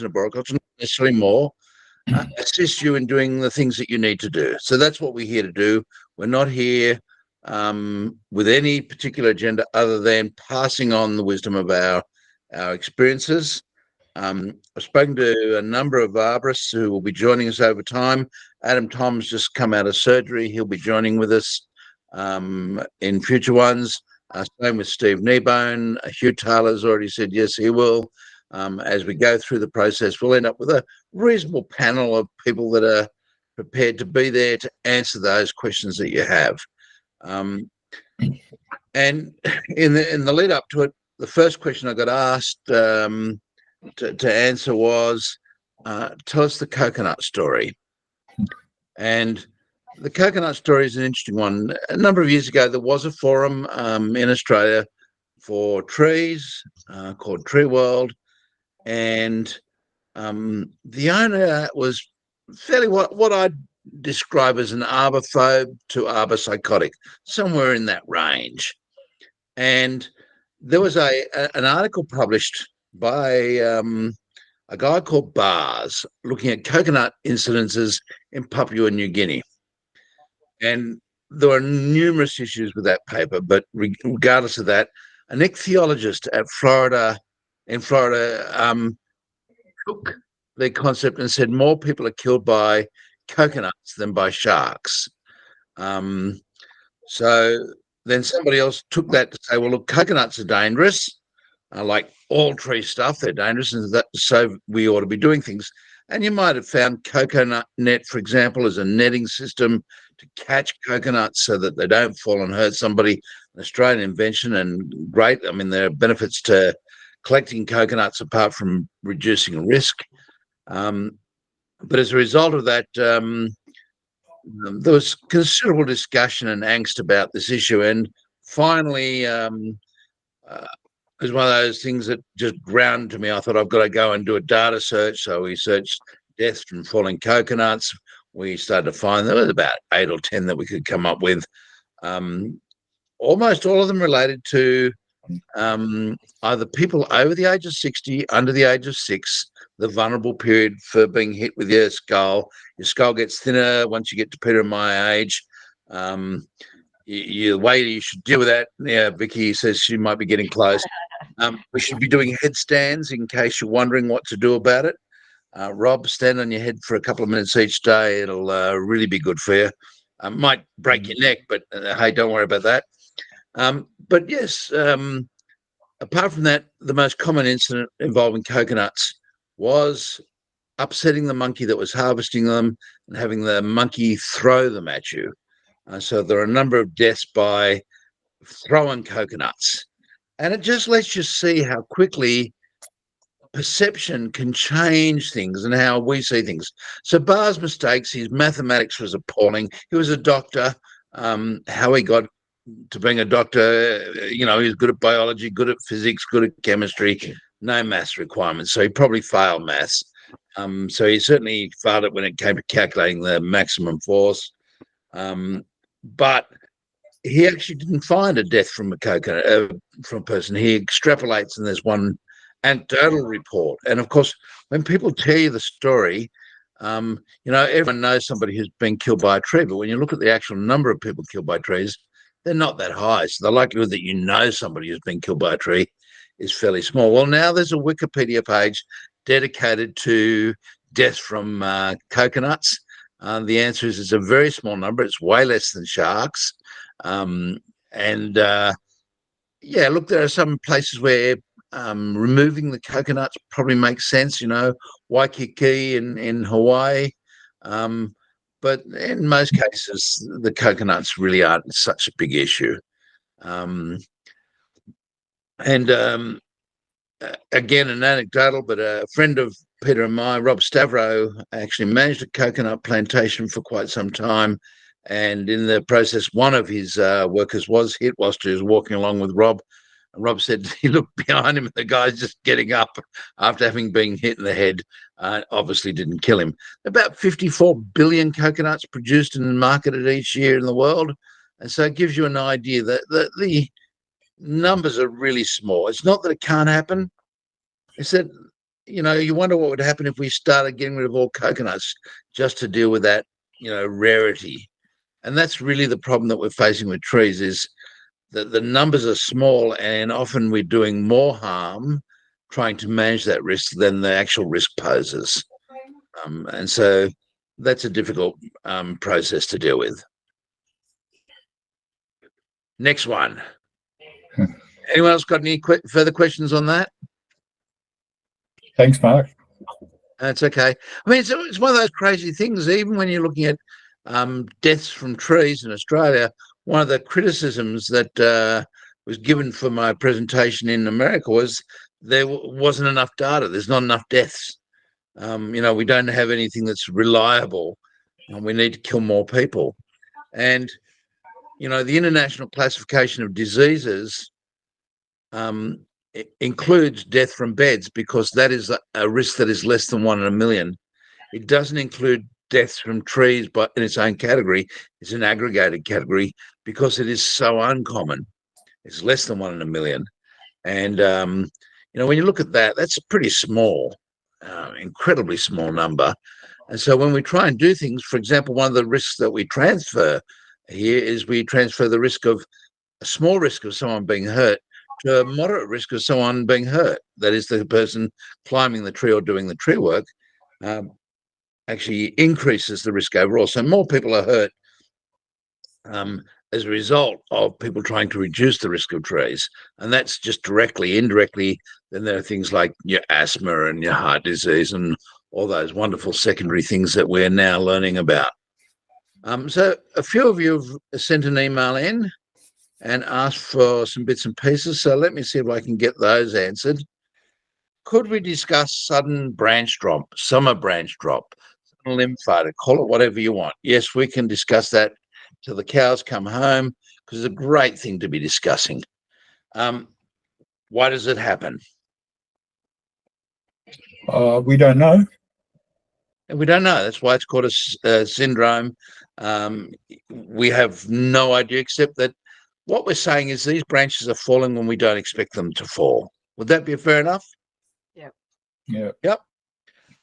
in arboriculture, not necessarily more, assist you in doing the things that you need to do. So that's what we're here to do. We're not here with any particular agenda other than passing on the wisdom of our experiences. I've spoken to a number of arborists who will be joining us over time. Adam Tom's just come out of surgery. He'll be joining with us in future ones. Same with Steve Kneebone. Hugh Taylor's already said yes, he will. As we go through the process, we'll end up with a reasonable panel of people that are prepared to be there to answer those questions that you have. And in the lead up to it, the first question I got asked to answer was, tell us the coconut story. And the coconut story is an interesting one. A number of years ago, there was a forum in Australia for trees called Tree World. And the owner was fairly what I'd describe as an arbophobe to arbopsychotic, somewhere in that range. And there was an article published by a guy called Bars looking at coconut incidences in Papua New Guinea. And there were numerous issues with that paper, but regardless of that, an ichthyologist in Florida took the concept and said more people are killed by coconuts than by sharks. So then somebody else took that to say, well, look, coconuts are dangerous, like all tree stuff, they're dangerous, and so we ought to be doing things. And you might have found coconut net, for example, as a netting system to catch coconuts so that they don't fall and hurt somebody. An Australian invention, and great. I mean, there are benefits to collecting coconuts apart from reducing risk. But as a result of that, there was considerable discussion and angst about this issue. And finally, it was one of those things that just ground to me. I thought, I've got to go and do a data search. So we searched deaths from falling coconuts. We started to find there was about 8 or 10 that we could come up with. Almost all of them related to either people over the age of 60, under the age of 6, the vulnerable period for being hit with your skull. Your skull gets thinner once you get to Peter and my age. The way you should deal with that, yeah, Vicky says she might be getting close. We should be doing headstands in case you're wondering what to do about it. Rob, stand on your head for a couple of minutes each day. It'll really be good for you. Might break your neck, but hey, don't worry about that. But yes, apart from that, the most common incident involving coconuts was upsetting the monkey that was harvesting them and having the monkey throw them at you. So there are a number of deaths by throwing coconuts. And it just lets you see how quickly perception can change things and how we see things. So Barr's mistakes, his mathematics was appalling. He was a doctor. How he got to being a doctor, he was good at biology, good at physics, good at chemistry, no maths requirements. So he probably failed maths. So he certainly failed it when it came to calculating the maximum force. But he actually didn't find a death from a coconut, from a person. He extrapolates, and there's one anecdotal report. And of course, when people tell you the story, everyone knows somebody who's been killed by a tree. But when you look at the actual number of people killed by trees, they're not that high. So the likelihood that you know somebody who's been killed by a tree is fairly small. Well, now there's a Wikipedia page dedicated to deaths from coconuts. The answer is it's a very small number. It's way less than sharks. Look, there are some places where removing the coconuts probably makes sense, Waikiki in Hawaii. But in most cases, the coconuts really aren't such a big issue. Again, an anecdotal, but a friend of Peter and mine, Rob Stavro, actually managed a coconut plantation for quite some time. And in the process, one of his workers was hit whilst he was walking along with Rob. And Rob said he looked behind him and the guy's just getting up after having been hit in the head. Obviously didn't kill him. About 54 billion coconuts produced and marketed each year in the world. And so it gives you an idea that the numbers are really small. It's not that it can't happen. It's that you wonder what would happen if we started getting rid of all coconuts just to deal with that, rarity. And that's really the problem that we're facing with trees, is that the numbers are small, and often we're doing more harm trying to manage that risk than the actual risk poses. And so that's a difficult process to deal with. Next one. Anyone else got any further questions on that? Thanks, Mark. That's okay. I mean, it's one of those crazy things. Even when you're looking at deaths from trees in Australia, one of the criticisms that was given for my presentation in America was there wasn't enough data. There's not enough deaths. We don't have anything that's reliable, and we need to kill more people. And the International Classification of Diseases includes death from beds, because that is a risk that is less than 1 in a million. It doesn't include deaths from trees, but in its own category. It's an aggregated category because it is so uncommon. It's less than 1 in a million. And, when you look at that, that's a pretty small, incredibly small number. And so when we try and do things, for example, one of the risks that we transfer here is we transfer the risk of a small risk of someone being hurt to a moderate risk of someone being hurt. That is, the person climbing the tree or doing the tree work actually increases the risk overall. So more people are hurt as a result of people trying to reduce the risk of trees. And that's just directly. Indirectly, then there are things like your asthma and your heart disease and all those wonderful secondary things that we're now learning about. So a few of you have sent an email in and asked for some bits and pieces. So let me see if I can get those answered. Could we discuss sudden branch drop, summer branch drop, limb failure, call it whatever you want? Yes, we can discuss that till the cows come home, because it's a great thing to be discussing. Why does it happen? We don't know. And we don't know. That's why it's called a syndrome. We have no idea, except that what we're saying is these branches are falling when we don't expect them to fall. Would that be fair enough? Yep. Yeah. Yep.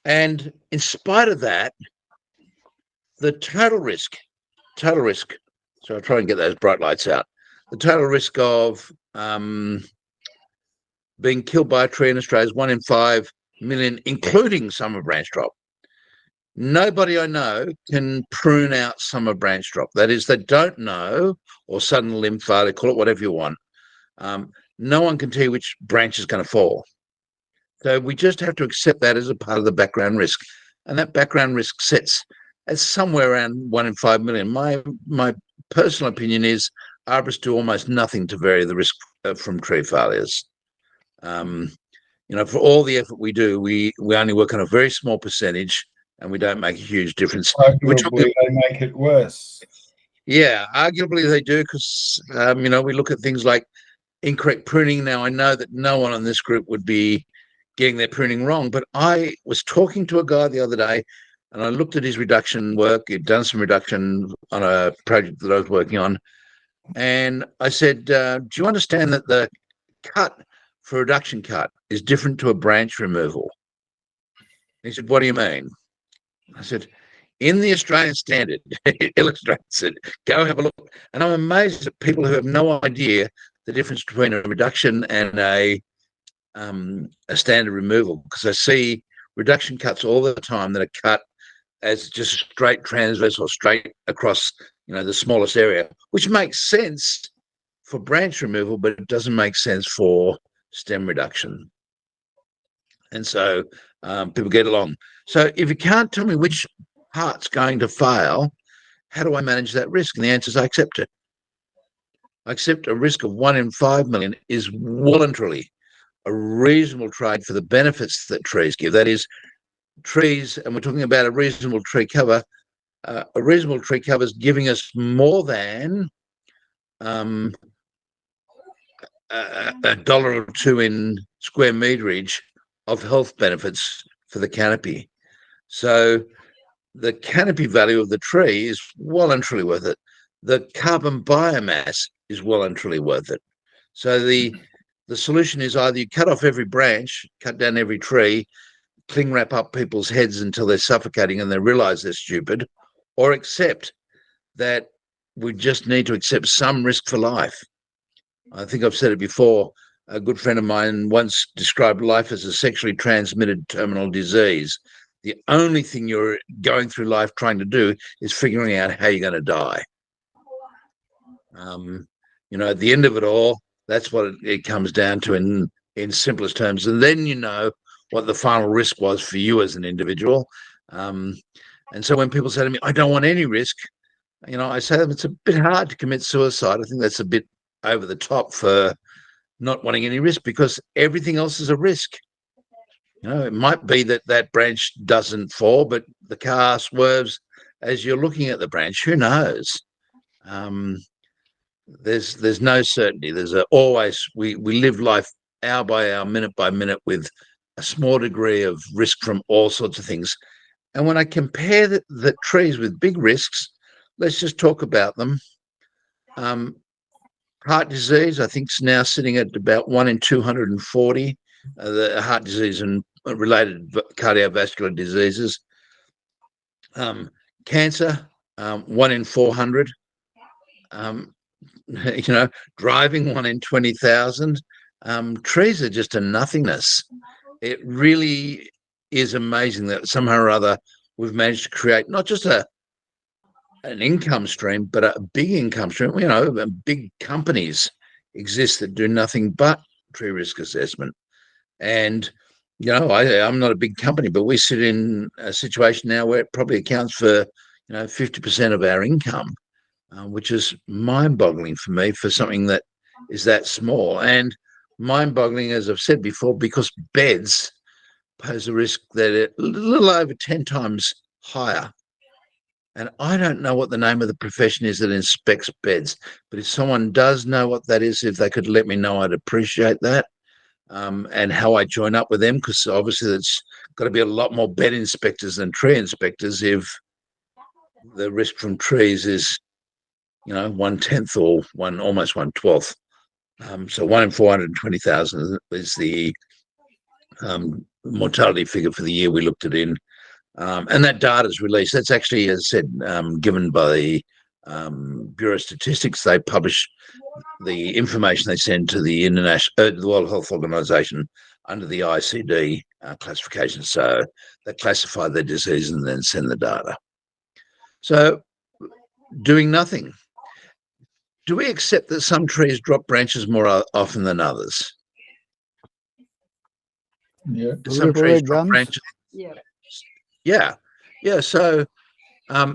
And in spite of that, the total risk, so I'll try and get those bright lights out. The total risk of being killed by a tree in Australia is 1 in 5 million, including summer branch drop. Nobody I know can prune out summer branch drop. That is, they don't know, or sudden limb failure, call it whatever you want. No one can tell you which branch is going to fall. So we just have to accept that as a part of the background risk. And that background risk sits at somewhere around 1 in 5 million. My personal opinion is arborists do almost nothing to vary the risk from tree failures. For all the effort we do, we only work on a very small percentage, and we don't make a huge difference. Arguably, they make it worse. Yeah, arguably they do, because we look at things like incorrect pruning. Now, I know that no one on this group would be getting their pruning wrong, but I was talking to a guy the other day, and I looked at his reduction work. He'd done some reduction on a project that I was working on, and I said, do you understand that the cut for reduction cut is different to a branch removal? He said, what do you mean? I said, in the Australian standard, it illustrates it. Go have a look. And I'm amazed at people who have no idea the difference between a reduction and a standard removal, because I see reduction cuts all the time that are cut as just straight transverse or straight across, the smallest area, which makes sense for branch removal, but it doesn't make sense for stem reduction. And so people get along. So if you can't tell me which part's going to fail, how do I manage that risk? And the answer is I accept it. I accept a risk of 1 in 5 million is well and truly a reasonable trade for the benefits that trees give. That is, trees, and we're talking about a reasonable tree cover. A reasonable tree cover is giving us more than $1 or $2 in square meterage of health benefits for the canopy. So the canopy value of the tree is well and truly worth it. The carbon biomass is well and truly worth it. So the solution is either you cut off every branch, cut down every tree, cling wrap up people's heads until they're suffocating and they realize they're stupid, or accept that we just need to accept some risk for life. I think I've said it before. A good friend of mine once described life as a sexually transmitted terminal disease. The only thing you're going through life trying to do is figuring out how you're going to die. At the end of it all, that's what it comes down to in simplest terms. And then you know what the final risk was for you as an individual. And so when people say to me, I don't want any risk, I say to them, it's a bit hard to commit suicide. I think that's a bit over the top for not wanting any risk, because everything else is a risk. It might be that branch doesn't fall, but the car swerves as you're looking at the branch. Who knows? There's no certainty. There's always we live life hour by hour, minute by minute, with a small degree of risk from all sorts of things. And when I compare the trees with big risks, let's just talk about them. Heart disease, I think, is now sitting at about 1 in 240. The heart disease and related cardiovascular diseases. Cancer, 1 in 400. Driving, 1 in 20,000. Trees are just a nothingness. It really is amazing that somehow or other we've managed to create not just an income stream, but a big income stream. Big companies exist that do nothing but tree risk assessment. And I'm not a big company, but we sit in a situation now where it probably accounts for 50% of our income, which is mind-boggling for me for something that is that small. And mind-boggling, as I've said before, because beds pose a risk that is a little over 10 times higher. And I don't know what the name of the profession is that inspects beds, but if someone does know what that is, if they could let me know, I'd appreciate that. And how I join up with them, because obviously it's got to be a lot more bed inspectors than tree inspectors if the risk from trees is 1/10 or almost 1/12. So 1 in 420,000 is the mortality figure for the year we looked at in. And that data is released. That's actually, as I said, given by the Bureau of Statistics. They publish the information they send to the World Health Organization under the ICD classification. So they classify the disease and then send the data. So doing nothing. Do we accept that some trees drop branches more often than others? Yeah. Some trees drop branches. Yeah. So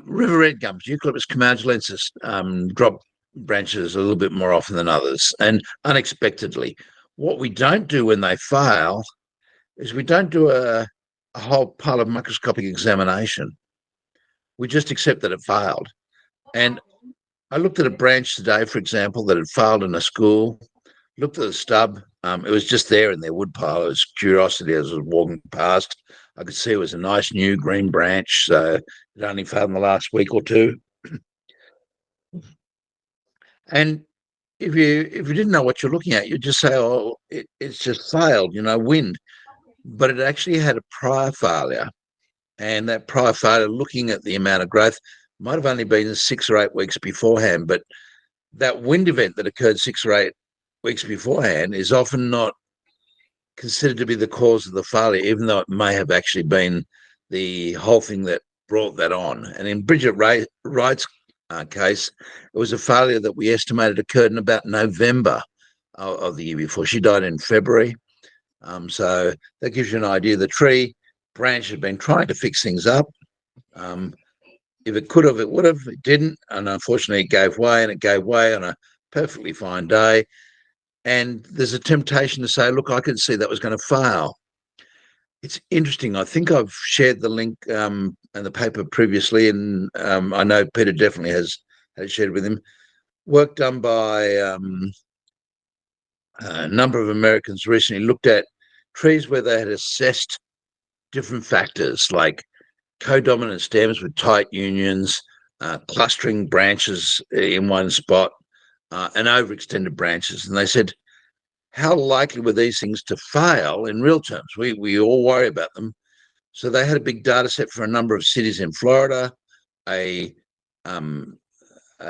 river red gums, Eucalyptus camaldulensis, drop branches a little bit more often than others, and unexpectedly. What we don't do when they fail is we don't do a whole pile of microscopic examination. We just accept that it failed. And I looked at a branch today, for example, that had failed in a school, looked at the stub. It was just there in their wood pile. It was curiosity as I was walking past. I could see it was a nice new green branch, so it only failed in the last week or two. And if you didn't know what you're looking at, you'd just say, "Oh, it's just failed," wind. But it actually had a prior failure, and that prior failure, looking at the amount of growth, might have only been 6 or 8 weeks beforehand. But that wind event that occurred 6 or 8 weeks beforehand is often not considered to be the cause of the failure, even though it may have actually been the whole thing that brought that on. And in Bridget Wright's case, it was a failure that we estimated occurred in about November of the year before. She died in February. So that gives you an idea. The tree branch had been trying to fix things up. If it could have, it would have. It didn't. And unfortunately, it gave way, and it gave way on a perfectly fine day. And there's a temptation to say, look, I could see that was going to fail. It's interesting. I think I've shared the link and the paper previously, and I know Peter definitely has shared with him. Work done by a number of Americans recently looked at trees where they had assessed different factors like codominant stems with tight unions, clustering branches in one spot, and overextended branches. And they said, how likely were these things to fail in real terms? We all worry about them, So they had a big data set for a number of cities in Florida. A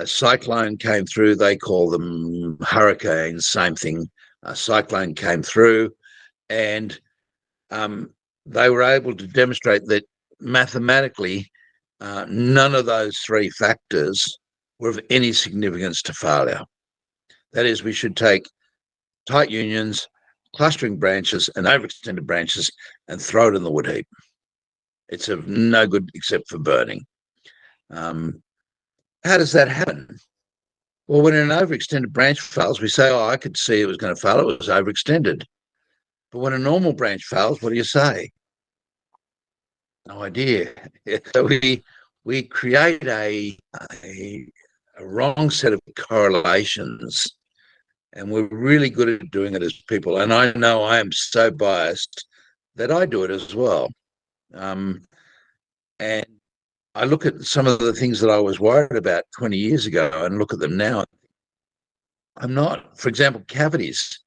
cyclone came through. They call them hurricanes, same thing. A cyclone came through, and they were able to demonstrate that mathematically, none of those three factors were of any significance to failure. That is, we should take tight unions, clustering branches, and overextended branches and throw it in the wood heap. It's of no good except for burning. How does that happen? Well, when an overextended branch fails, we say, oh, I could see it was going to fail. It was overextended. But when a normal branch fails, what do you say? No idea. So we create a wrong set of correlations, and we're really good at doing it as people. And I know I am so biased that I do it as well. And I look at some of the things that I was worried about 20 years ago and look at them now. I'm not. For example, cavities.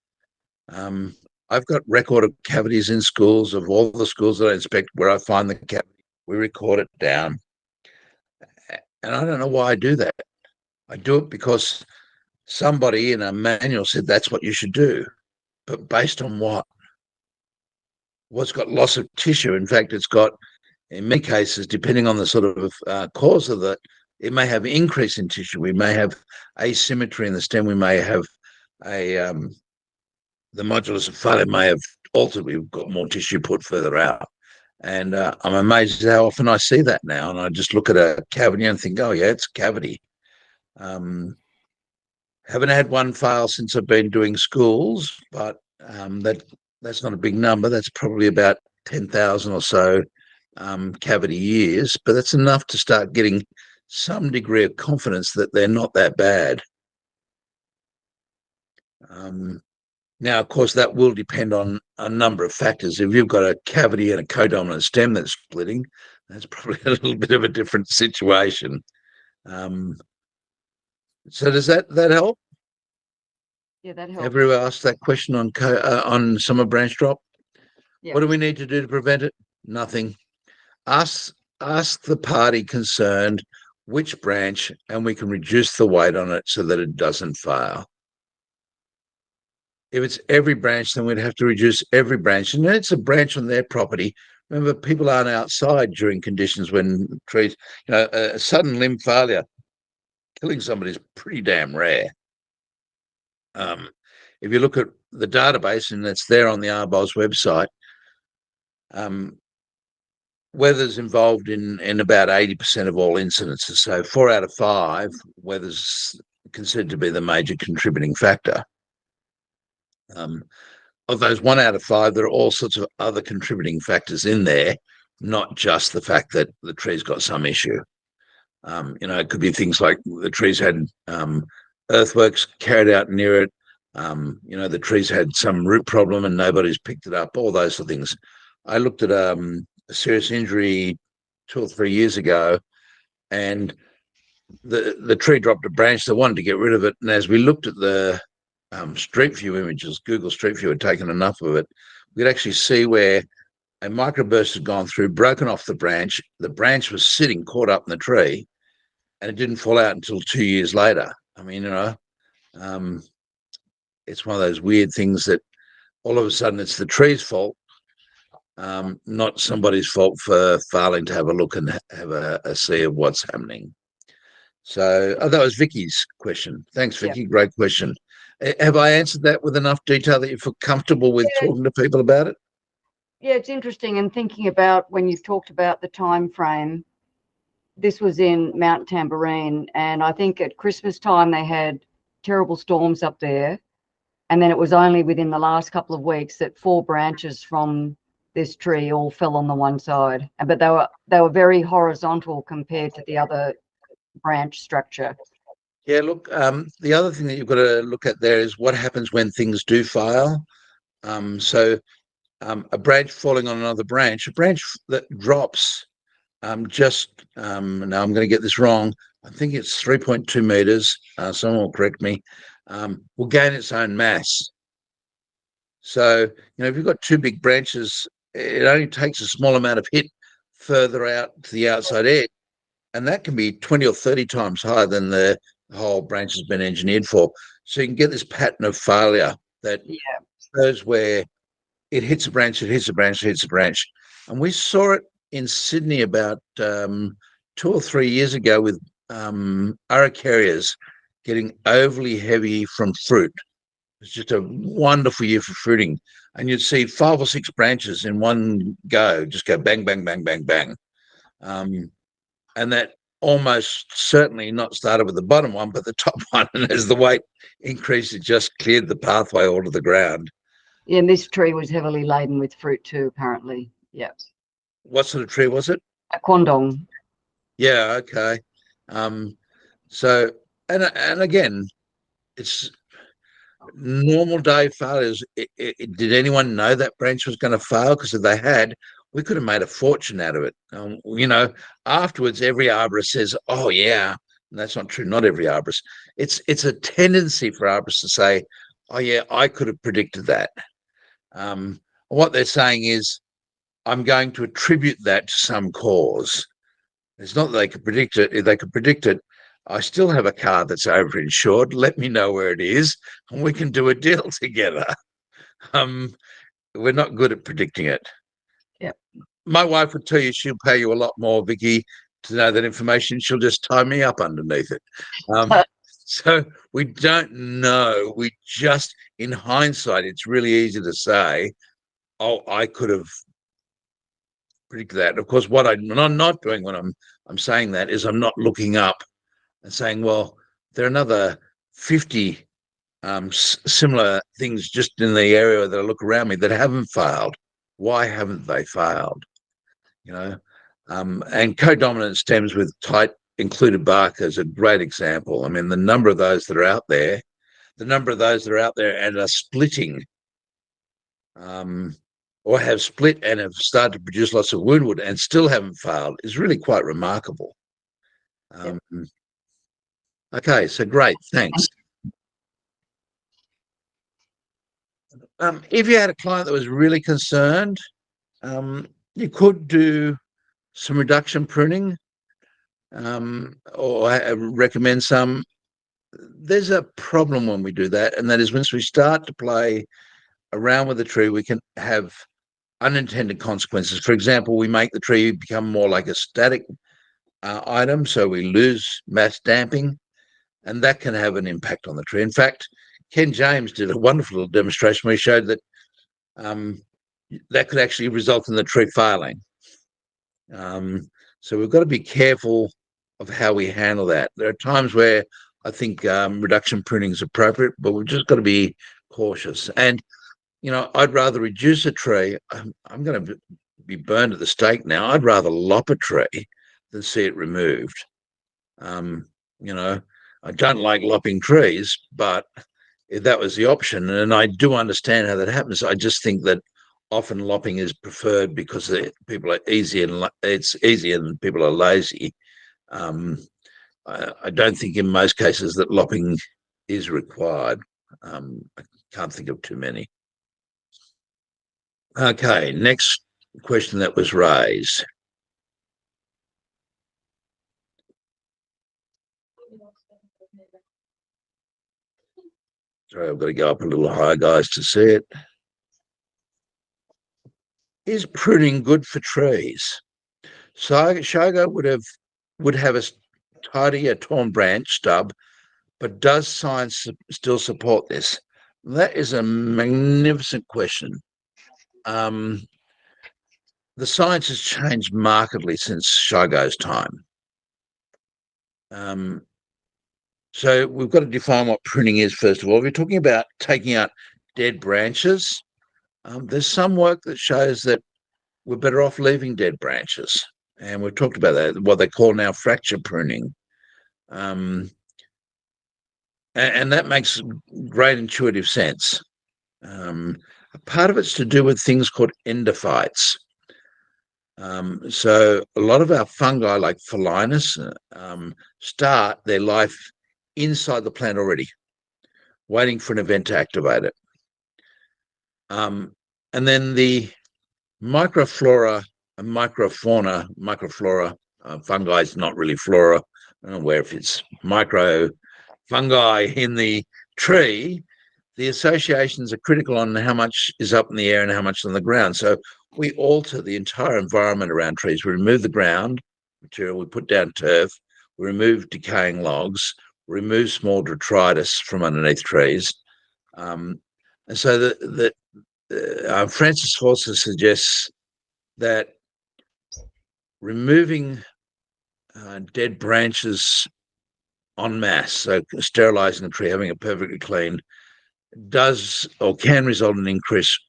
I've got record of cavities in schools, of all the schools that I inspect where I find the cavity. We record it down. And I don't know why I do that. I do it because somebody in a manual said that's what you should do. But based on what? Well, it's got loss of tissue. In fact, it's got, in many cases, depending on the sort of cause of it, it may have increase in tissue. We may have asymmetry in the stem. We may have the modulus of failure may have altered. We've got more tissue put further out. And I'm amazed how often I see that now. And I just look at a cavity and think, oh, yeah, it's a cavity. Haven't had one fail since I've been doing schools, but that's not a big number. That's probably about 10,000 or so cavity years, but that's enough to start getting some degree of confidence that they're not that bad. Now, of course, that will depend on a number of factors. If you've got a cavity and a codominant stem that's splitting, that's probably a little bit of a different situation. So does that help? Yeah, that helps. Ever asked that question on summer branch drop? Yeah. What do we need to do to prevent it? Nothing. Ask the party concerned which branch, and we can reduce the weight on it so that it doesn't fail. If it's every branch, then we'd have to reduce every branch. And it's a branch on their property. Remember, people aren't outside during conditions when trees, a sudden limb failure, killing somebody is pretty damn rare. If you look at the database, and it's there on the Arbos website, weather's involved in about 80% of all incidences. So 4 out of 5, weather's considered to be the major contributing factor. Of those 1 out of 5, there are all sorts of other contributing factors in there, not just the fact that the tree's got some issue. It could be things like the trees had earthworks carried out near it. The trees had some root problem and nobody's picked it up, all those sort of things. I looked at a serious injury 2 or 3 years ago, and the tree dropped a branch. They wanted to get rid of it. And as we looked at the Street View images, Google Street View had taken enough of it, we could actually see where a microburst had gone through, broken off the branch. The branch was sitting caught up in the tree, and it didn't fall out until 2 years later. I mean, it's one of those weird things that all of a sudden it's the tree's fault, not somebody's fault for failing to have a look and have a see of what's happening. So that was Vicky's question. Thanks, Vicky. Yeah. Great question. Have I answered that with enough detail that you feel comfortable with talking to people about it? Yeah, it's interesting. And thinking about when you've talked about the time frame, this was in Mount Tamborine, and I think at Christmas time they had terrible storms up there. And then it was only within the last couple of weeks that 4 branches from this tree all fell on the one side. But they were very horizontal compared to the other branch structure. Yeah, look, the other thing that you've got to look at there is what happens when things do fail. A branch falling on another branch, a branch that drops now I'm going to get this wrong. I think it's 3.2 meters. Someone will correct me. Will gain its own mass. So, if you've got 2 big branches it only takes a small amount of hit further out to the outside edge, and that can be 20 or 30 times higher than the whole branch has been engineered for. So you can get this pattern of failure that shows where it hits a branch, it hits a branch, it hits a branch. And we saw it in Sydney about 2 or 3 years ago with araucarias getting overly heavy from fruit. It's just a wonderful year for fruiting. And you'd see 5 or 6 branches in one go, just go bang, bang, bang, bang, bang. And that almost certainly not started with the bottom one, but the top one. And as the weight increased, it just cleared the pathway all to the ground. Yeah, and this tree was heavily laden with fruit too, apparently. Yeah. What sort of tree was it? A quandong. Yeah, okay. So, and again, it's normal day failures. Did anyone know that branch was going to fail? Because if they had, we could have made a fortune out of it. Afterwards, every arborist says, "Oh yeah," and that's not true. Not every arborist. It's a tendency for arborists to say, "Oh yeah, I could have predicted that." What they're saying is, I'm going to attribute that to some cause. It's not that they could predict it. If they could predict it, I still have a car that's overinsured. Let me know where it is, and we can do a deal together. We're not good at predicting it. Yeah. My wife would tell you she'll pay you a lot more, Vicky, to know that information. She'll just tie me up underneath it. So we don't know. We just, in hindsight, it's really easy to say, "Oh, I could have predicted that." Of course, what I'm not doing when I'm saying that is I'm not looking up and saying, "Well, there are another 50 similar things just in the area that I look around me that haven't failed. Why haven't they failed?" And codominant stems with tight included bark is a great example. I mean, the number of those that are out there, and are splitting, or have split and have started to produce lots of woundwood and still haven't failed is really quite remarkable. Okay, so great, thanks. If you had a client that was really concerned, you could do some reduction pruning, or recommend some. There's a problem when we do that, and that is once we start to play around with the tree, we can have unintended consequences. For example, we make the tree become more like a static item, so we lose mass damping, and that can have an impact on the tree. In fact, Ken James did a wonderful demonstration where he showed that that could actually result in the tree failing. So we've got to be careful of how we handle that. There are times where I think reduction pruning is appropriate, but we've just got to be cautious. And, I'd rather reduce a tree. I'm going to be burned at the stake now. I'd rather lop a tree than see it removed. I don't like lopping trees, but if that was the option, and I do understand how that happens, I just think that often lopping is preferred because people are easy and it's easy and people are lazy. I don't think in most cases that lopping is required. I can't think of too many. Okay, next question that was raised. Sorry, I've got to go up a little higher, guys, to see it. Is pruning good for trees? Shogo would have a tidy, a torn branch stub, but does science still support this? That is a magnificent question. The science has changed markedly since Shogo's time. So we've got to define what pruning is, first of all. If you're talking about taking out dead branches, there's some work that shows that we're better off leaving dead branches. And we've talked about that, what they call now fracture pruning. And that makes great intuitive sense. Part of it's to do with things called endophytes. So a lot of our fungi, like Phylinus, start their life inside the plant already, waiting for an event to activate it. And then the microflora and microfauna. Microflora, fungi is not really flora. I don't know where if it's micro fungi in the tree. The associations are critical on how much is up in the air and how much on the ground. So we alter the entire environment around trees. We remove the ground material, we put down turf, we remove decaying logs, remove small detritus from underneath trees. And so Francis Forster suggests that removing dead branches en masse, so sterilizing the tree, having it perfectly clean, does or can result in increased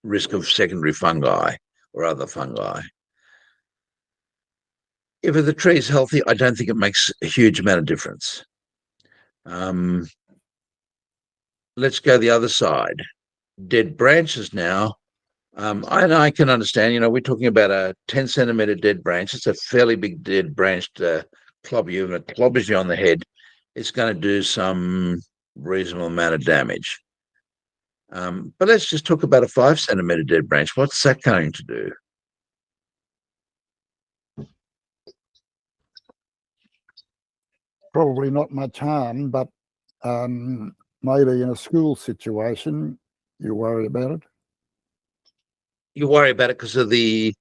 risk of secondary fungi or other fungi. If the tree is healthy, I don't think it makes a huge amount of difference. Let's go the other side. Dead branches now. I can understand, we're talking about a 10 centimeter dead branch. It's a fairly big dead branch to clobber you. If it clobbers you on the head, it's going to do some reasonable amount of damage. But let's just talk about a 5 centimeter dead branch. What's that going to do? Probably not much harm, but maybe in a school situation, you worry about it. You worry about it because of the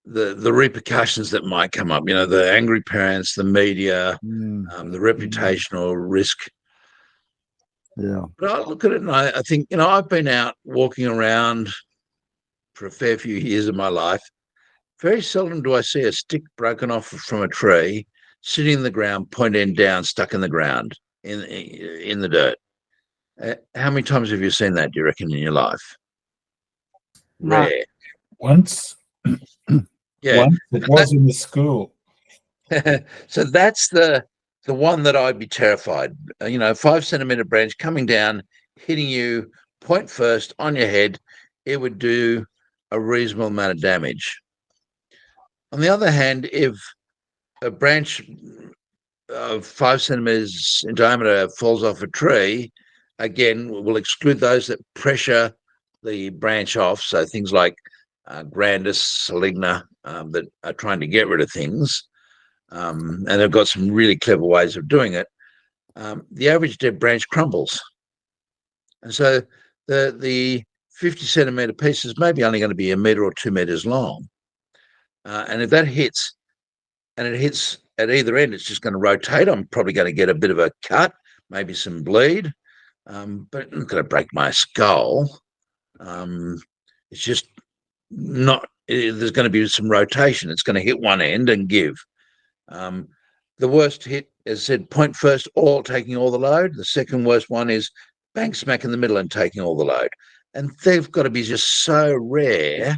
repercussions that might come up. The angry parents, the media, the reputational risk. Yeah. But I look at it and I think, I've been out walking around for a fair few years of my life. Very seldom do I see a stick broken off from a tree, sitting in the ground, point end down, stuck in the ground, in the dirt. How many times have you seen that, do you reckon, in your life? No. Rare. Once. Yeah. Once it was in the school. So that's the one that I'd be terrified. 5 centimeter branch coming down, hitting you point first on your head, it would do a reasonable amount of damage. On the other hand, if a branch of 5 centimeters in diameter falls off a tree, again, we'll exclude those that pressure the branch off. So things like grandis, saligna, that are trying to get rid of things. And they've got some really clever ways of doing it. The average dead branch crumbles. And so the 50 centimeter piece is maybe only going to be 1 meter or 2 meters long. And if that hits, and it hits at either end, it's just going to rotate. I'm probably going to get a bit of a cut, maybe some bleed, but it's not going to break my skull. It's just not, there's going to be some rotation. It's going to hit one end and give. The worst hit, as I said, point first, taking all the load. The second worst one is bang smack in the middle and taking all the load. And they've got to be just so rare,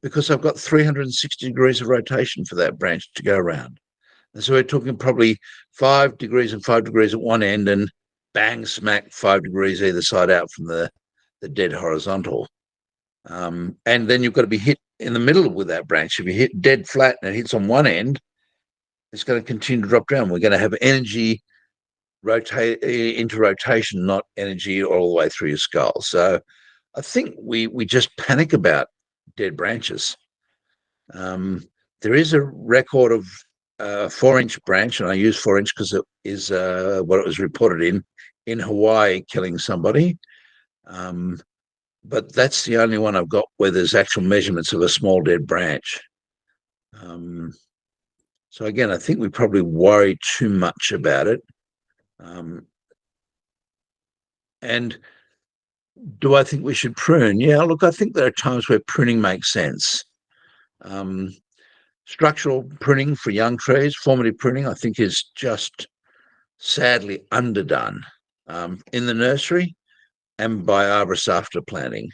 because I've got 360 degrees of rotation for that branch to go around. And so we're talking probably 5 degrees and 5 degrees at one end and bang smack 5 degrees either side out from the dead horizontal. And then you've got to be hit in the middle with that branch. If you hit dead flat and it hits on one end, it's going to continue to drop down. We're going to have energy rotate into rotation, not energy all the way through your skull. So I think we just panic about dead branches. There is a record of a 4-inch branch, and I use 4-inch because it is what it was reported in Hawaii, killing somebody. But that's the only one I've got where there's actual measurements of a small dead branch. So again, I think we probably worry too much about it. And do I think we should prune? Yeah, look, I think there are times where pruning makes sense. Structural pruning for young trees, formative pruning, I think is just sadly underdone in the nursery and by arborists after planting.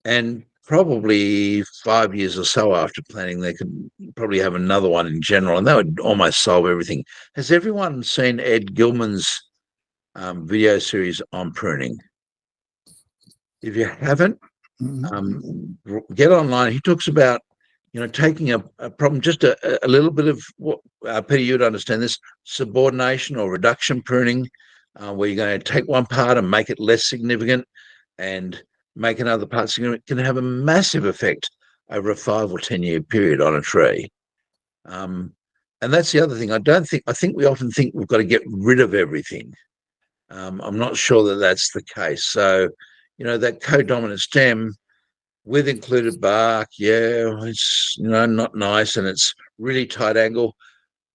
And probably 5 years or so after planting, they could probably have another one in general, and that would almost solve everything. Has everyone seen Ed Gilman's video series on pruning? If you haven't, get online. He talks about, taking a problem, just a little bit of what, Peter, you'd understand this, subordination or reduction pruning, where you're going to take one part and make it less significant and make in other parts, can have a massive effect over a 5 or 10 year period on a tree. And that's the other thing. I think we often think we've got to get rid of everything. I'm not sure that that's the case. So, that codominant stem with included bark, it's, not nice and it's really tight angle.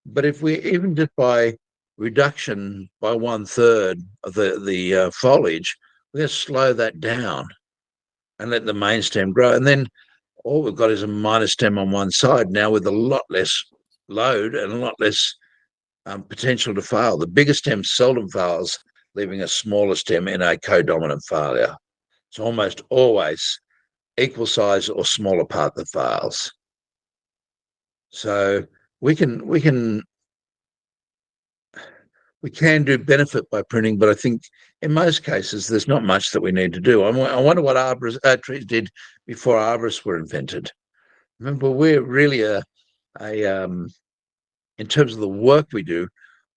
But if we even just by reduction by 1/3 of the foliage, we're going to slow that down and let the main stem grow. And then all we've got is a minor stem on one side now with a lot less load and a lot less potential to fail. The bigger stem seldom fails, leaving a smaller stem in a codominant failure. It's almost always equal size or smaller part that fails. So we can do benefit by pruning, but I think in most cases there's not much that we need to do. I wonder what trees did before arborists were invented. Remember, we're really in terms of the work we do,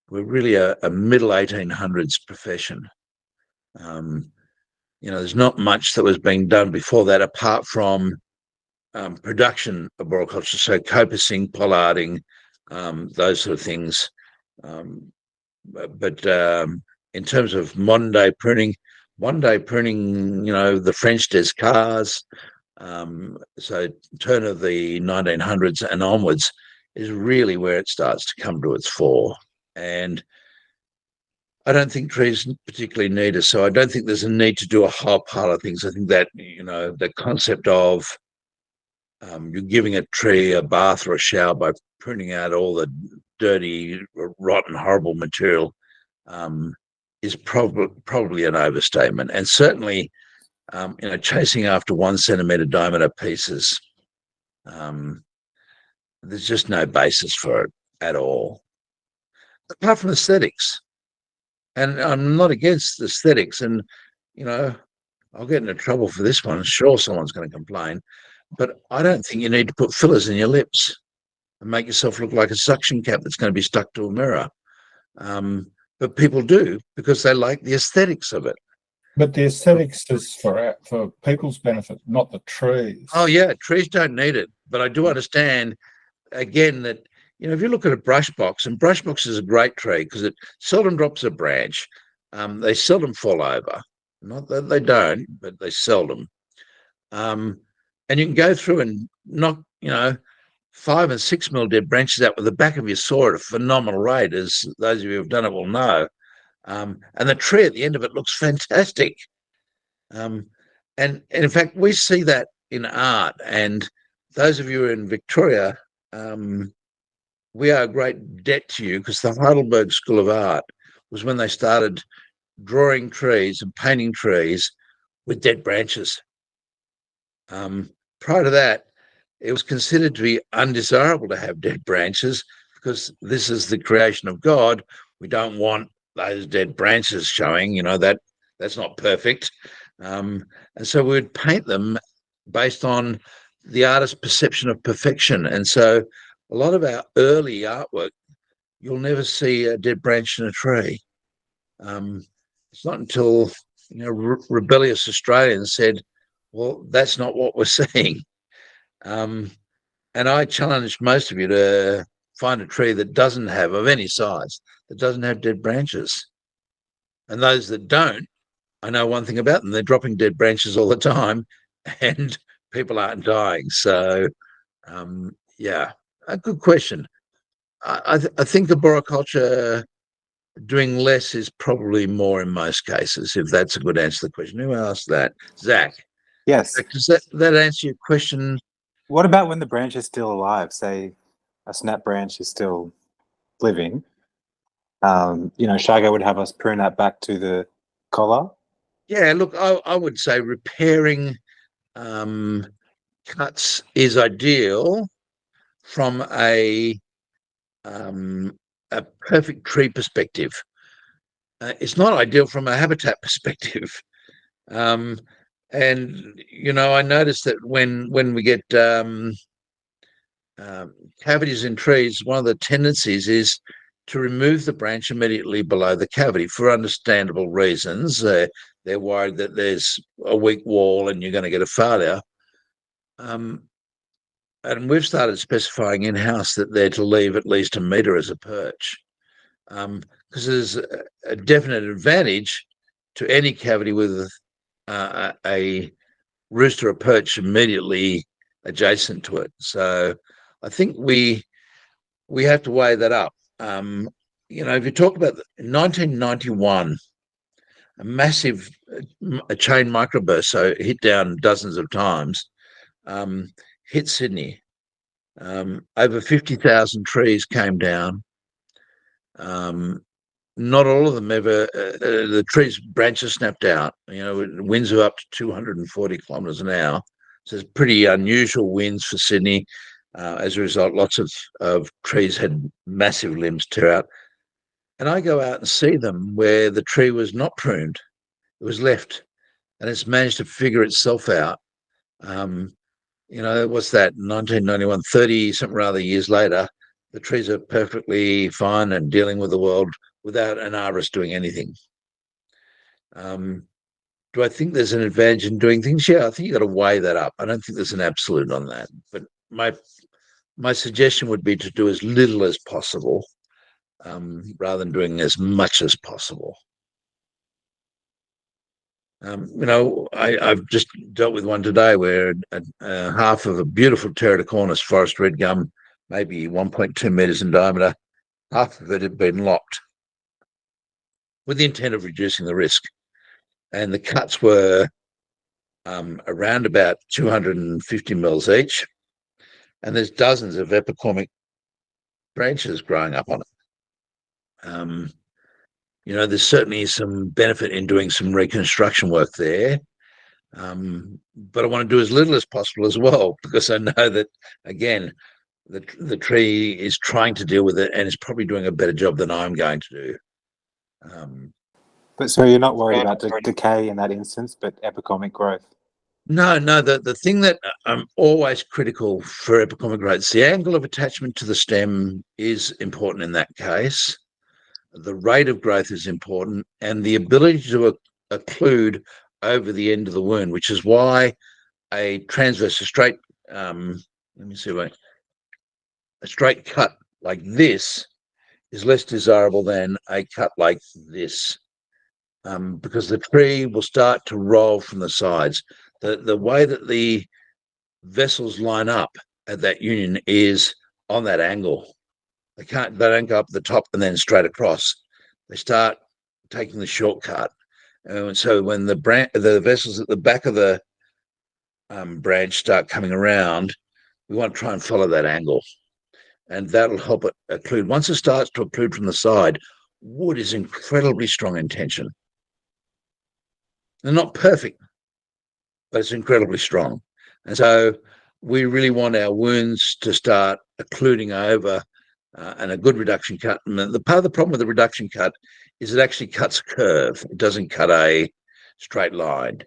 we're really a middle 1800s profession. There's not much that was being done before that apart from production of arboriculture, so copicing, pollarding, those sort of things. But in terms of modern day pruning, the French Descartes, so turn of the 1900s and onwards is really where it starts to come to its fore. And I don't think trees particularly need us, so I don't think there's a need to do a whole pile of things. I think that, the concept of you're giving a tree a bath or a shower by pruning out all the dirty, rotten, horrible material is probably an overstatement. And certainly, chasing after 1 centimetre diameter pieces, there's just no basis for it at all, apart from aesthetics. And I'm not against aesthetics. And, I'll get into trouble for this one. Sure, someone's going to complain. But I don't think you need to put fillers in your lips and make yourself look like a suction cap that's going to be stuck to a mirror. But people do because they like the aesthetics of it. But the aesthetics is for people's benefit, not the trees. Oh, yeah, trees don't need it. But I do understand, again, that, if you look at a brush box, and brush box is a great tree because it seldom drops a branch. They seldom fall over. Not that they don't, but they seldom. And you can go through and knock, 5 and 6 mil dead branches out with the back of your saw at a phenomenal rate, as those of you who've done it will know. And the tree at the end of it looks fantastic. And in fact, we see that in art. And those of you who are in Victoria, we owe a great debt to you because the Heidelberg School of Art was when they started drawing trees and painting trees with dead branches. Prior to that, it was considered to be undesirable to have dead branches because this is the creation of God. We don't want those dead branches showing, that's not perfect. And so we would paint them based on the artist's perception of perfection. And so a lot of our early artwork, you'll never see a dead branch in a tree. It's not until, rebellious Australians said, well, that's not what we're seeing. And I challenge most of you to find a tree that doesn't have, of any size, that doesn't have dead branches. And those that don't, I know one thing about them, they're dropping dead branches all the time and people aren't dying. So, a good question. I think arboriculture doing less is probably more in most cases, if that's a good answer to the question. Who asked that? Zach. Yes. Does that answer your question? What about when the branch is still alive? Say a snap branch is still living. Shago would have us prune that back to the collar. Yeah, look, I would say repairing cuts is ideal from a perfect tree perspective. It's not ideal from a habitat perspective. And I noticed that when we get cavities in trees, one of the tendencies is to remove the branch immediately below the cavity for understandable reasons. They're worried that there's a weak wall and you're going to get a failure. And we've started specifying in-house that they're to leave at least a metre as a perch, because there's a definite advantage to any cavity with a roost or a perch immediately adjacent to it. So I think we have to weigh that up. If you talk about 1991, a massive chain microburst, so it hit down dozens of times, hit Sydney. Over 50,000 trees came down. Not all of them ever, the trees' branches snapped out. Winds are up to 240 kilometres an hour. So it's pretty unusual winds for Sydney. As a result, lots of trees had massive limbs tear out. And I go out and see them where the tree was not pruned. It was left. And it's managed to figure itself out. What's that, 1991, 30-something rather years later, the trees are perfectly fine and dealing with the world without an arborist doing anything. Do I think there's an advantage in doing things? Yeah, I think you've got to weigh that up. I don't think there's an absolute on that. But my suggestion would be to do as little as possible, rather than doing as much as possible. I've just dealt with one today where half of a beautiful terraticornis forest red gum, maybe 1.2 meters in diameter, half of it had been lopped with the intent of reducing the risk. And the cuts were around about 250 mils each. And there's dozens of epicormic branches growing up on it. There's certainly some benefit in doing some reconstruction work there. But I want to do as little as possible as well, because I know that, again, the tree is trying to deal with it and is probably doing a better job than I'm going to do. But so you're not worried about the decay in that instance, but epicormic growth? No. The thing that I'm always critical for epicormic growth, the angle of attachment to the stem is important in that case. The rate of growth is important, and the ability to occlude over the end of the wound, which is why a transverse, a straight cut like this is less desirable than a cut like this, because the tree will start to roll from the sides. The way that the vessels line up at that union is on that angle. They don't go up the top and then straight across. They start taking the shortcut. And so when the vessels at the back of the branch start coming around, we want to try and follow that angle. And that'll help it occlude. Once it starts to occlude from the side, wood is incredibly strong in tension. They're not perfect, but it's incredibly strong. And so we really want our wounds to start occluding over, and a good reduction cut. And the part of the problem with the reduction cut is it actually cuts a curve. It doesn't cut a straight line.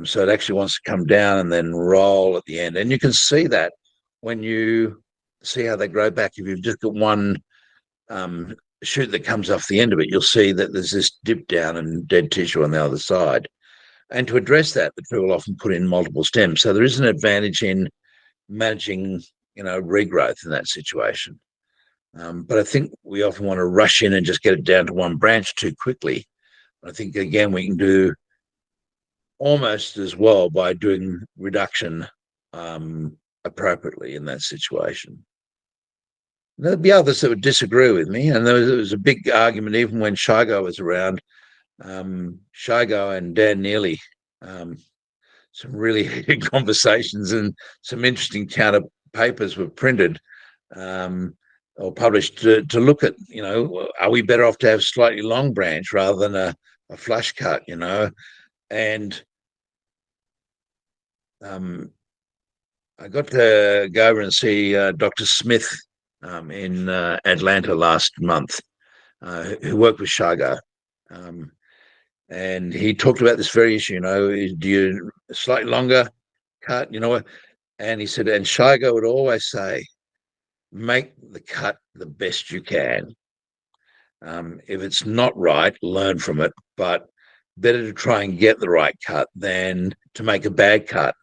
So it actually wants to come down and then roll at the end. And you can see that when you see how they grow back. If you've just got one shoot that comes off the end of it, you'll see that there's this dip down and dead tissue on the other side. And to address that, the tree will often put in multiple stems. So there is an advantage in managing, regrowth in that situation. But I think we often want to rush in and just get it down to one branch too quickly. I think, again, we can do almost as well by doing reduction appropriately in that situation. There'd be others that would disagree with me, and there was a big argument even when Shigo was around. Shigo and Dan Neely, some really heated conversations, and some interesting counter papers were printed or published to look at, are we better off to have a slightly long branch rather than a flush cut, and I got to go over and see Dr. Smith in Atlanta last month, who worked with Shigo. And he talked about this very issue, do you slightly longer cut, and he said, and Shigo would always say, make the cut the best you can. If it's not right, learn from it, but better to try and get the right cut than to make a bad cut,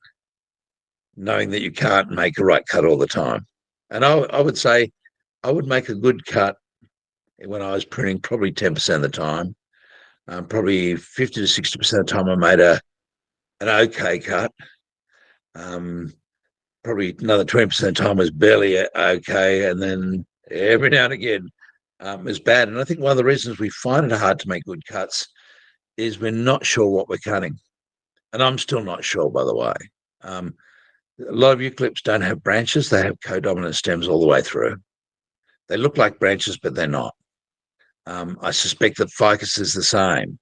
knowing that you can't make a right cut all the time. And I would say I would make a good cut when I was printing probably 10% of the time. Probably 50 to 60% of the time I made an okay cut. Probably another 20% of the time was barely okay. And then every now and again is bad. And I think one of the reasons we find it hard to make good cuts is we're not sure what we're cutting. And I'm still not sure, by the way. A lot of eucalypts don't have branches. They have codominant stems all the way through. They look like branches, but they're not. I suspect that ficus is the same,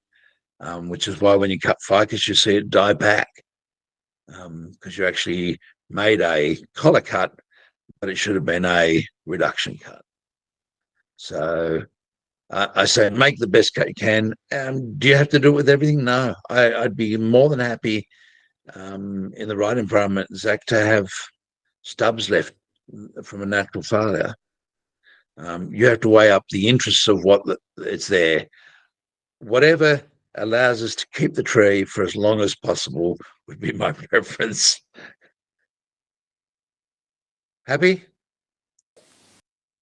which is why when you cut ficus, you see it die back because you actually made a collar cut, but it should have been a reduction cut. So I say make the best cut you can. Do you have to do it with everything? No. I'd be more than happy in the right environment, Zach, to have stubs left from a natural failure. You have to weigh up the interests of what it's there. Whatever allows us to keep the tree for as long as possible would be my preference. Happy?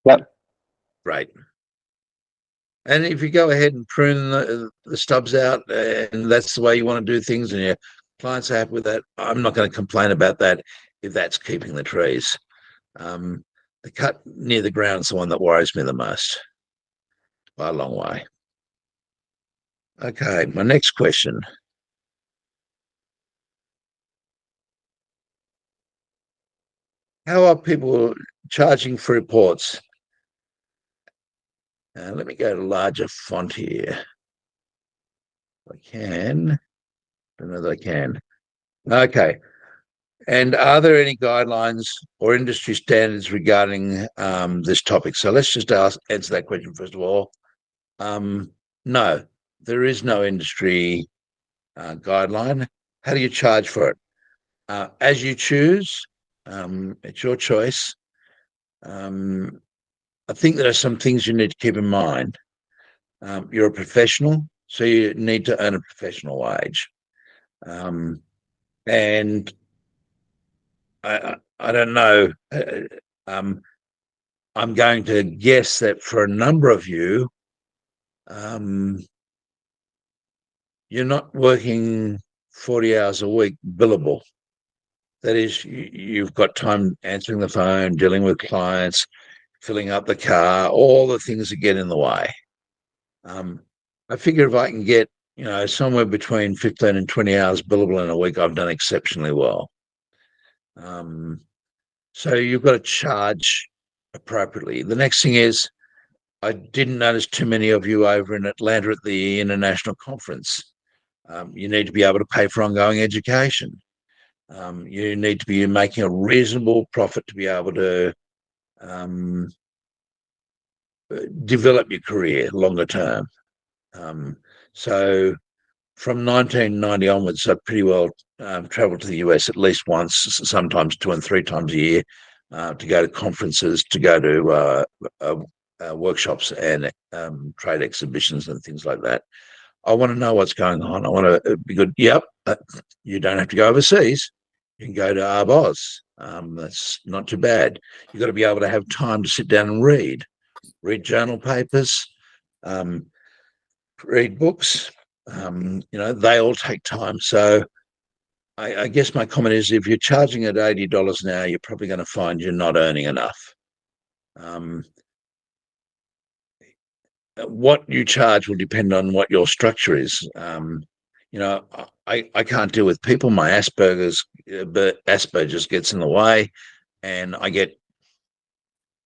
Yep. Right. And if you go ahead and prune the stubs out and that's the way you want to do things and your clients are happy with that, I'm not going to complain about that if that's keeping the trees. The cut near the ground is the one that worries me the most by a long way. Okay, my next question. How are people charging for reports? Let me go to larger font here. If I can. I don't know that I can. Okay. And are there any guidelines or industry standards regarding this topic? So let's just answer that question first of all. No, there is no industry guideline. How do you charge for it? As you choose. It's your choice. I think there are some things you need to keep in mind. You're a professional, so you need to earn a professional wage. And I don't know. I'm going to guess that for a number of you, you're not working 40 hours a week billable. That is, you've got time answering the phone, dealing with clients, filling up the car, all the things that get in the way. I figure if I can get, somewhere between 15 and 20 hours billable in a week, I've done exceptionally well. So you've got to charge appropriately. The next thing is, I didn't notice too many of you over in Atlanta at the international conference. You need to be able to pay for ongoing education. You need to be making a reasonable profit to be able to develop your career longer term. So from 1990 onwards, I pretty well traveled to the US at least once, sometimes 2 and 3 times a year, to go to conferences, to go to workshops and trade exhibitions and things like that. I want to know what's going on. I want to be good. Yep, you don't have to go overseas. You can go to Arbos. That's not too bad. You've got to be able to have time to sit down and read journal papers, read books. They all take time. So I guess my comment is if you're charging at $80 an hour, you're probably going to find you're not earning enough. What you charge will depend on what your structure is. I can't deal with people. My Asperger's gets in the way and I get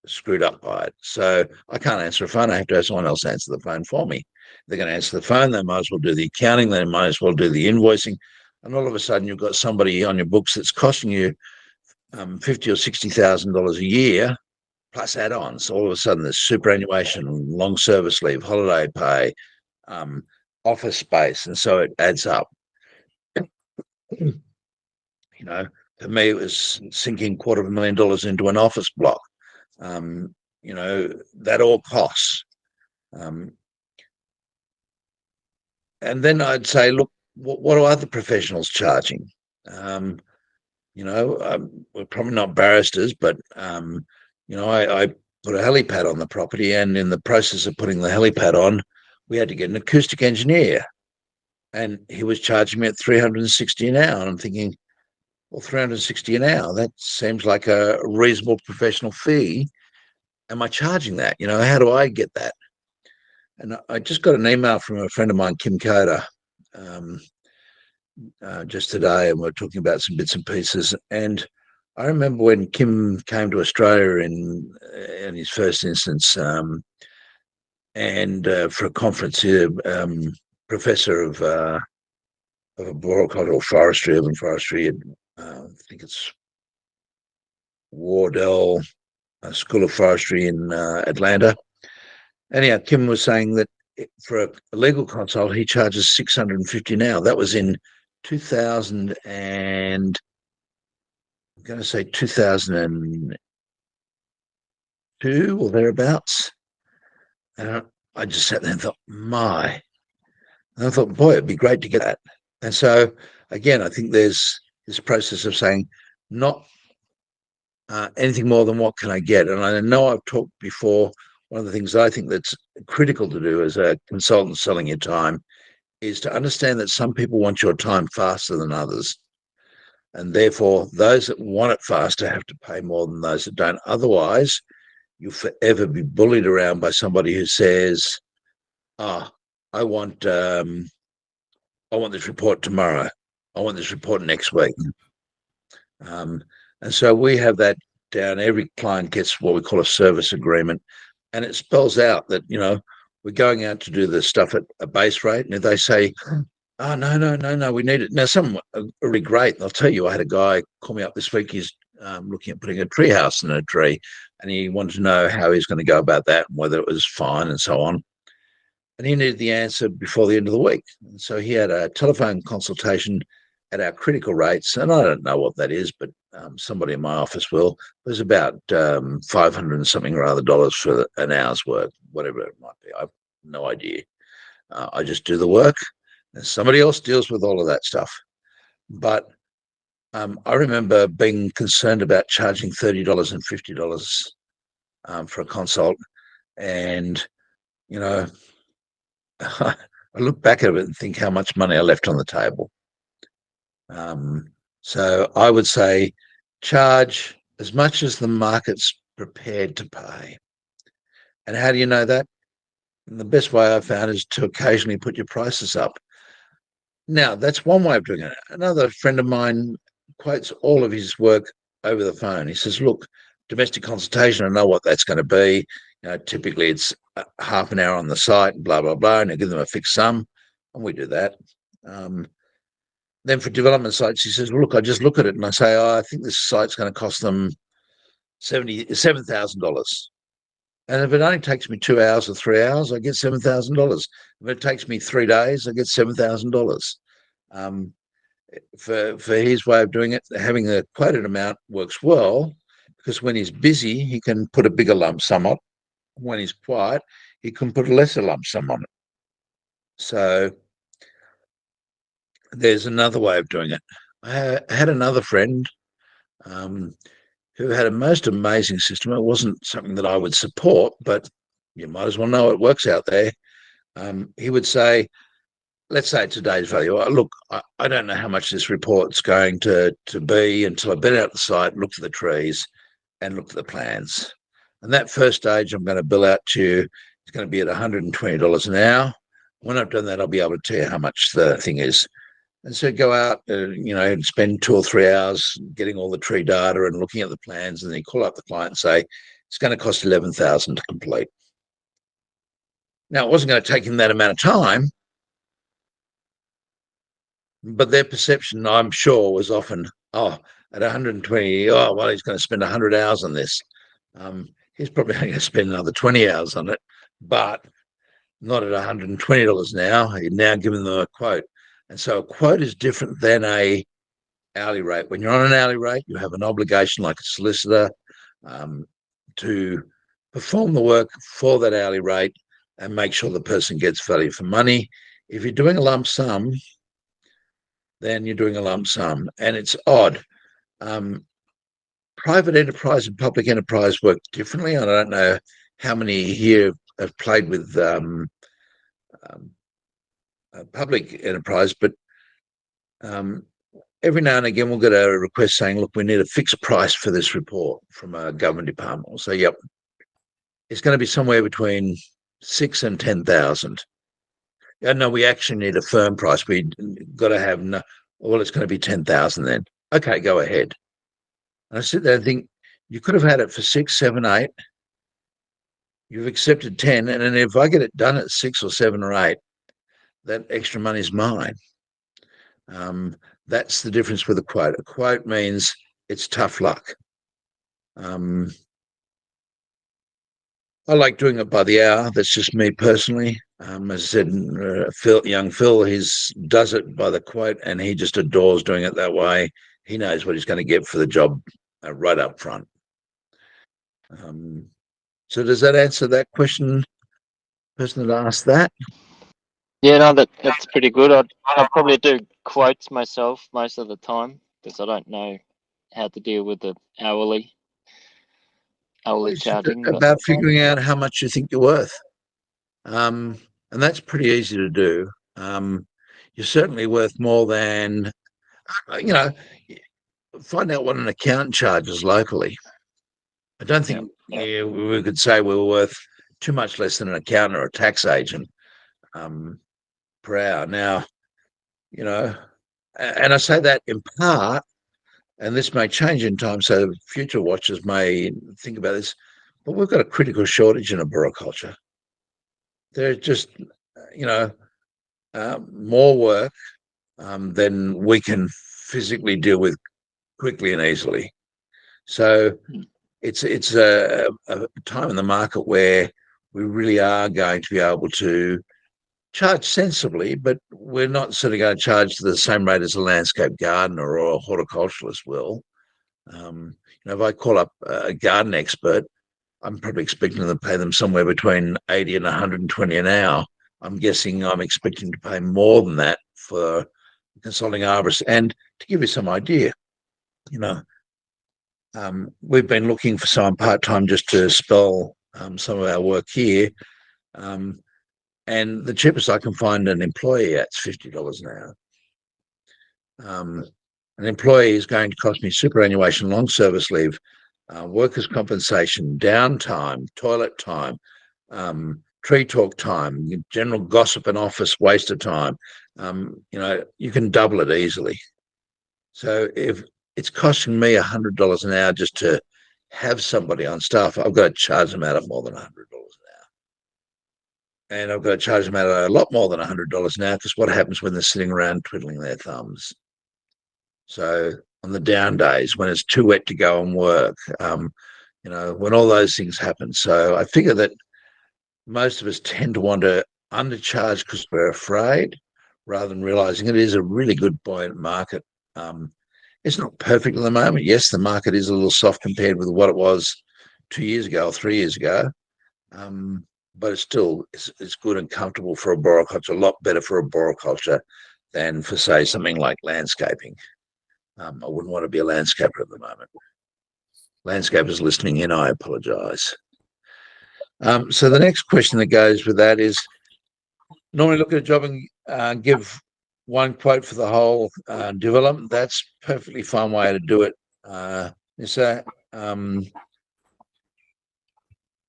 screwed up by it. So I can't answer a phone. I have to have someone else answer the phone for me. They're going to answer the phone. They might as well do the accounting. They might as well do the invoicing. And all of a sudden you've got somebody on your books that's costing you $50,000 or $60,000 a year plus add-ons. All of a sudden there's superannuation, long service leave, holiday pay, office space. And so it adds up. For me, it was sinking $250,000 into an office block. That all costs. And then I'd say, look, what are other professionals charging? We're probably not barristers, but I put a helipad on the property, and in the process of putting the helipad on, we had to get an acoustic engineer, and he was charging me at $360 an hour. And I'm thinking, well, $360 an hour, that seems like a reasonable professional fee. Am I charging that? How do I get that? And I just got an email from a friend of mine, Kim Coder, just today, and we're talking about some bits and pieces. And I remember when Kim came to Australia in his first instance, and for a conference here, professor of arboricultural forestry, urban forestry, I think it's Wardell School of Forestry in Atlanta. Anyhow, Kim was saying that for a legal consult, he charges $650 now. That was in 2000 and I'm going to say 2002 or thereabouts. And I just sat there and thought, my. And I thought, boy, it'd be great to get that. And so, again, I think there's this process of saying not anything more than what can I get. And I know I've talked before, one of the things I think that's critical to do as a consultant selling your time is to understand that some people want your time faster than others. And therefore, those that want it faster have to pay more than those that don't. Otherwise, you'll forever be bullied around by somebody who says, I want this report tomorrow. I want this report next week. And so we have that down. Every client gets what we call a service agreement. And it spells out that, we're going out to do the stuff at a base rate. And if they say, oh, no, we need it. Now, some are really great. I'll tell you, I had a guy call me up this week. He's looking at putting a tree house in a tree. And he wanted to know how he's going to go about that and whether it was fine and so on. And he needed the answer before the end of the week. And so he had a telephone consultation at our critical rates. And I don't know what that is, but somebody in my office will. It was about 500 and something or other dollars for an hour's work, whatever it might be. I have no idea. I just do the work. And somebody else deals with all of that stuff. But I remember being concerned about charging $30 and $50 for a consult. And, I look back at it and think how much money I left on the table. So I would say charge as much as the market's prepared to pay. And how do you know that? And the best way I've found is to occasionally put your prices up. Now, that's one way of doing it. Another friend of mine quotes all of his work over the phone. He says, look, domestic consultation, I know what that's going to be. Typically it's half an hour on the site, blah, blah, blah, and I give them a fixed sum, and we do that. Then for development sites, he says, well, look, I just look at it and I say, I think this site's going to cost them $7,000. And if it only takes me 2 hours or 3 hours, I get $7,000. If it takes me 3 days, I get $7,000. For his way of doing it, having a quoted amount works well, because when he's busy, he can put a bigger lump sum on. When he's quiet, he can put a lesser lump sum on it. So there's another way of doing it. I had another friend who had a most amazing system. It wasn't something that I would support, but you might as well know it works out there. He would say, let's say today's value. Look, I don't know how much this report's going to be until I've been out the site, looked at the trees and looked at the plans. And that first stage I'm going to bill out to you. It's going to be at $120 an hour. When I've done that, I'll be able to tell you how much the thing is. And so go out, and spend 2 or 3 hours getting all the tree data and looking at the plans, and then call up the client and say, it's going to cost $11,000 to complete. Now, it wasn't going to take him that amount of time, but their perception, I'm sure, was often, at 120, he's going to spend 100 hours on this. He's probably going to spend another 20 hours on it, but not at $120 now. You're now giving them a quote. And so a quote is different than a hourly rate. When you're on an hourly rate, you have an obligation like a solicitor to perform the work for that hourly rate and make sure the person gets value for money. If you're doing a lump sum, then you're doing a lump sum, and it's odd. Private enterprise and public enterprise work differently. I don't know how many here have played with public enterprise, but every now and again we'll get a request saying, look, we need a fixed price for this report from a government department. We'll say, yep, it's going to be somewhere between 6 and 10,000. No, we actually need a firm price. We got to have well, it's going to be 10,000 then. Okay, go ahead. And I sit there and think, you could have had it for 6, 7, 8. You've accepted 10, and then if I get it done at 6 or 7 or 8, that extra money is mine. That's the difference with a quote. A quote means it's tough luck. I like doing it by the hour. That's just me personally. As I said, young Phil, he does it by the quote, and he just adores doing it that way. He knows what he's going to get for the job right up front. So does that answer that question, person that asked that? Yeah, no, that's pretty good. I'd probably do quotes myself most of the time because I don't know how to deal with the hourly It's charging. about figuring out how much you think you're worth. And that's pretty easy to do. You're certainly worth more than, find out what an accountant charges locally. I don't think we could say we were worth too much less than an accountant or a tax agent per hour. Now, and I say that in part, and this may change in time, so future watchers may think about this, but we've got a critical shortage in arboriculture. There's just, more work than we can physically deal with quickly and easily. So it's a time in the market where we really are going to be able to charge sensibly, but we're not sort of going to charge to the same rate as a landscape gardener or a horticulturalist will. If I call up a garden expert, I'm probably expecting to pay them somewhere between 80 and 120 an hour. I'm guessing I'm expecting to pay more than that for consulting arborist. And to give you some idea, we've been looking for someone part-time just to spell some of our work here. And the cheapest I can find an employee at's $50 an hour. An employee is going to cost me superannuation, long service leave, workers' compensation, downtime, toilet time, tree talk time, general gossip and office waste of time. You can double it easily. So if it's costing me $100 an hour just to have somebody on staff, I've got to charge them out of more than $100 an hour. And I've got to charge them out of a lot more than $100 an hour, because what happens when they're sitting around twiddling their thumbs? So on the down days when it's too wet to go and work, when all those things happen. So I figure that most of us tend to want to undercharge because we're afraid, rather than realizing it is a really good buoyant market. It's not perfect at the moment. Yes, the market is a little soft compared with what it was 2 years ago or 3 years ago. But it's still, it's good and comfortable for arboriculture, a lot better for arboriculture than for, say, something like landscaping. I wouldn't want to be a landscaper at the moment. Landscapers listening in, I apologize. So the next question that goes with that is, normally look at a job and give one quote for the whole development. That's perfectly fine way to do it.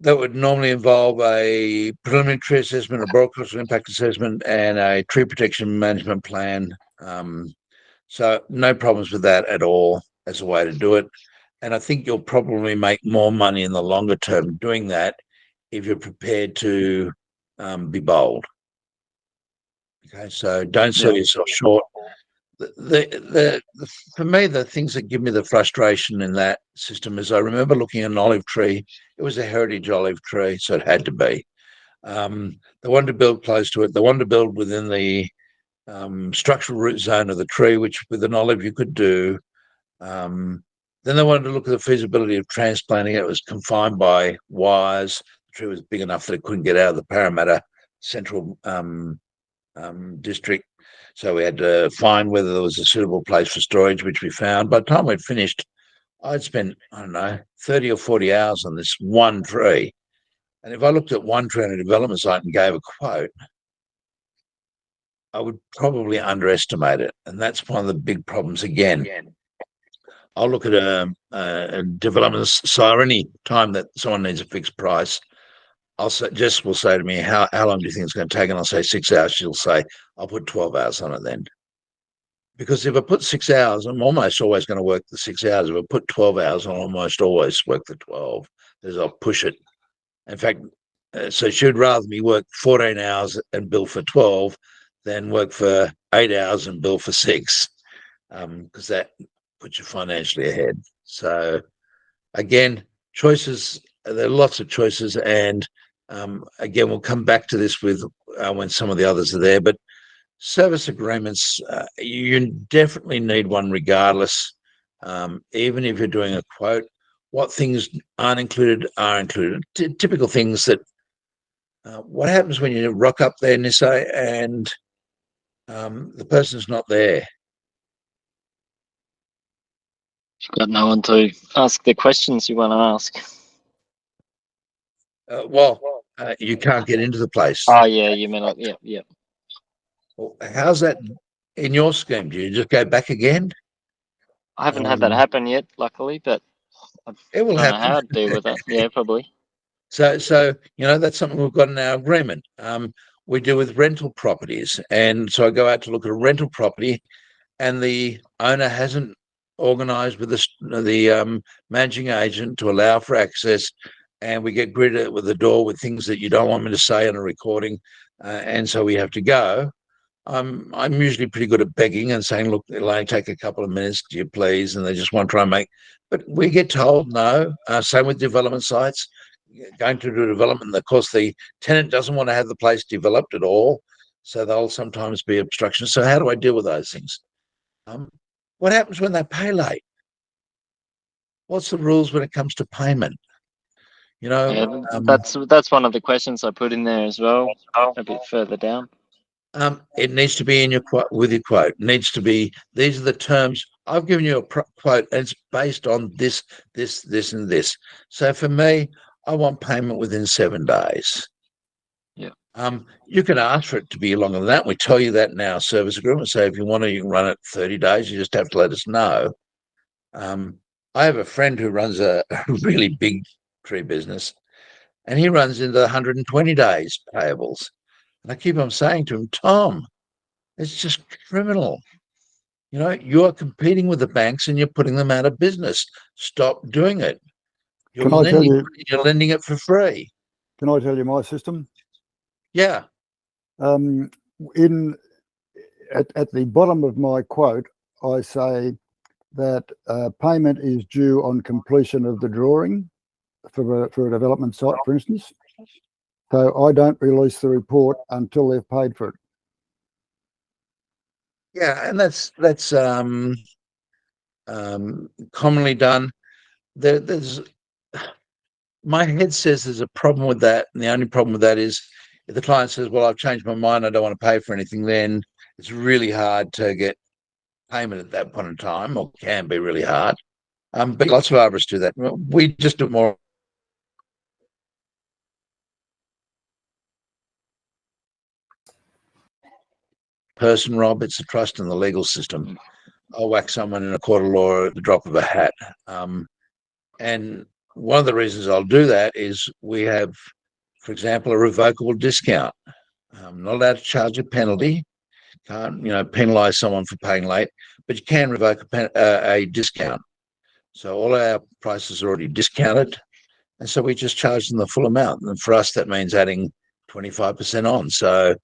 That would normally involve a preliminary tree assessment, a arboricultural impact assessment, and a tree protection management plan. So no problems with that at all as a way to do it. And I think you'll probably make more money in the longer term doing that if you're prepared to be bold. Okay, so don't sell yourself short. For me, the things that give me the frustration in that system is I remember looking at an olive tree. It was a heritage olive tree, so it had to be. They wanted to build close to it. They wanted to build within the structural root zone of the tree, which with an olive you could do. Then they wanted to look at the feasibility of transplanting it. It was confined by wires. The tree was big enough that it couldn't get out of the Parramatta Central district. So we had to find whether there was a suitable place for storage, which we found. By the time we'd finished, I'd spent, I don't know, 30 or 40 hours on this one tree. And if I looked at one tree on a development site and gave a quote, I would probably underestimate it. And that's one of the big problems again. I'll look at a development site or any time that someone needs a fixed price. Jess will say to me, how long do you think it's going to take? And I'll say 6 hours. She'll say, I'll put 12 hours on it then. Because if I put 6 hours, I'm almost always going to work the 6 hours. If I put 12 hours, I'll almost always work the 12, because I'll push it. In fact, so she'd rather me work 14 hours and bill for 12 than work for 8 hours and bill for 6, because that puts you financially ahead. So again, choices, there are lots of choices. And again, we'll come back to this with when some of the others are there, but service agreements, you definitely need one regardless. Even if you're doing a quote, what things aren't included are included. Typical things that, what happens when you rock up there, Nisse, and the person's not there? You've got no one to ask the questions you want to ask. You can't get into the place. Oh, yeah, you mean, yeah. Well, how's that in your scheme? Do you just go back again? I haven't had that happen yet, luckily, but I It will don't know happen. how to deal with that. Yeah, probably. So that's something we've got in our agreement. We deal with rental properties, and so I go out to look at a rental property, and the owner hasn't organised with the managing agent to allow for access, and we get greeted with the door with things that you don't want me to say on a recording, and so we have to go. I'm usually pretty good at begging and saying, look, it'll only take a couple of minutes, do you please? And they just want to try and make, but we get told no. Same with development sites. Going to do development, of course, the tenant doesn't want to have the place developed at all, so there'll sometimes be obstructions. So how do I deal with those things? What happens when they pay late? What's the rules when it comes to payment? Yeah, that's one of the questions I put in there as well, a bit further down. It needs to be in your quote. With your quote, it needs to be, these are the terms. I've given you a quote, and it's based on this, and this. So for me, I want payment within 7 days. Yeah. You can ask for it to be longer than that. We tell you that in our service agreement. So if you want to, you can run it 30 days. You just have to let us know. I have a friend who runs a really big tree business, and he runs into 120 days payables. And I keep on saying to him, Tom, it's just criminal. You're competing with the banks and you're putting them out of business. Stop doing it. You're lending it for free. Can I tell you my system? Yeah. At the bottom of my quote, I say that payment is due on completion of the drawing for a development site, for instance. So I don't release the report until they've paid for it. Yeah, and that's commonly done. There's my head says there's a problem with that, and the only problem with that is if the client says, well, I've changed my mind, I don't want to pay for anything, then it's really hard to get payment at that point in time, or can be really hard. But lots of arborists do that. We just do more. Person, Rob, it's a trust in the legal system. I'll whack someone in a court of law at the drop of a hat. And one of the reasons I'll do that is we have, for example, a revocable discount. Not allowed to charge a penalty. Can't, penalise someone for paying late, but you can revoke a discount. So all our prices are already discounted, and so we just charge them the full amount. And for us, that means adding 25% on. So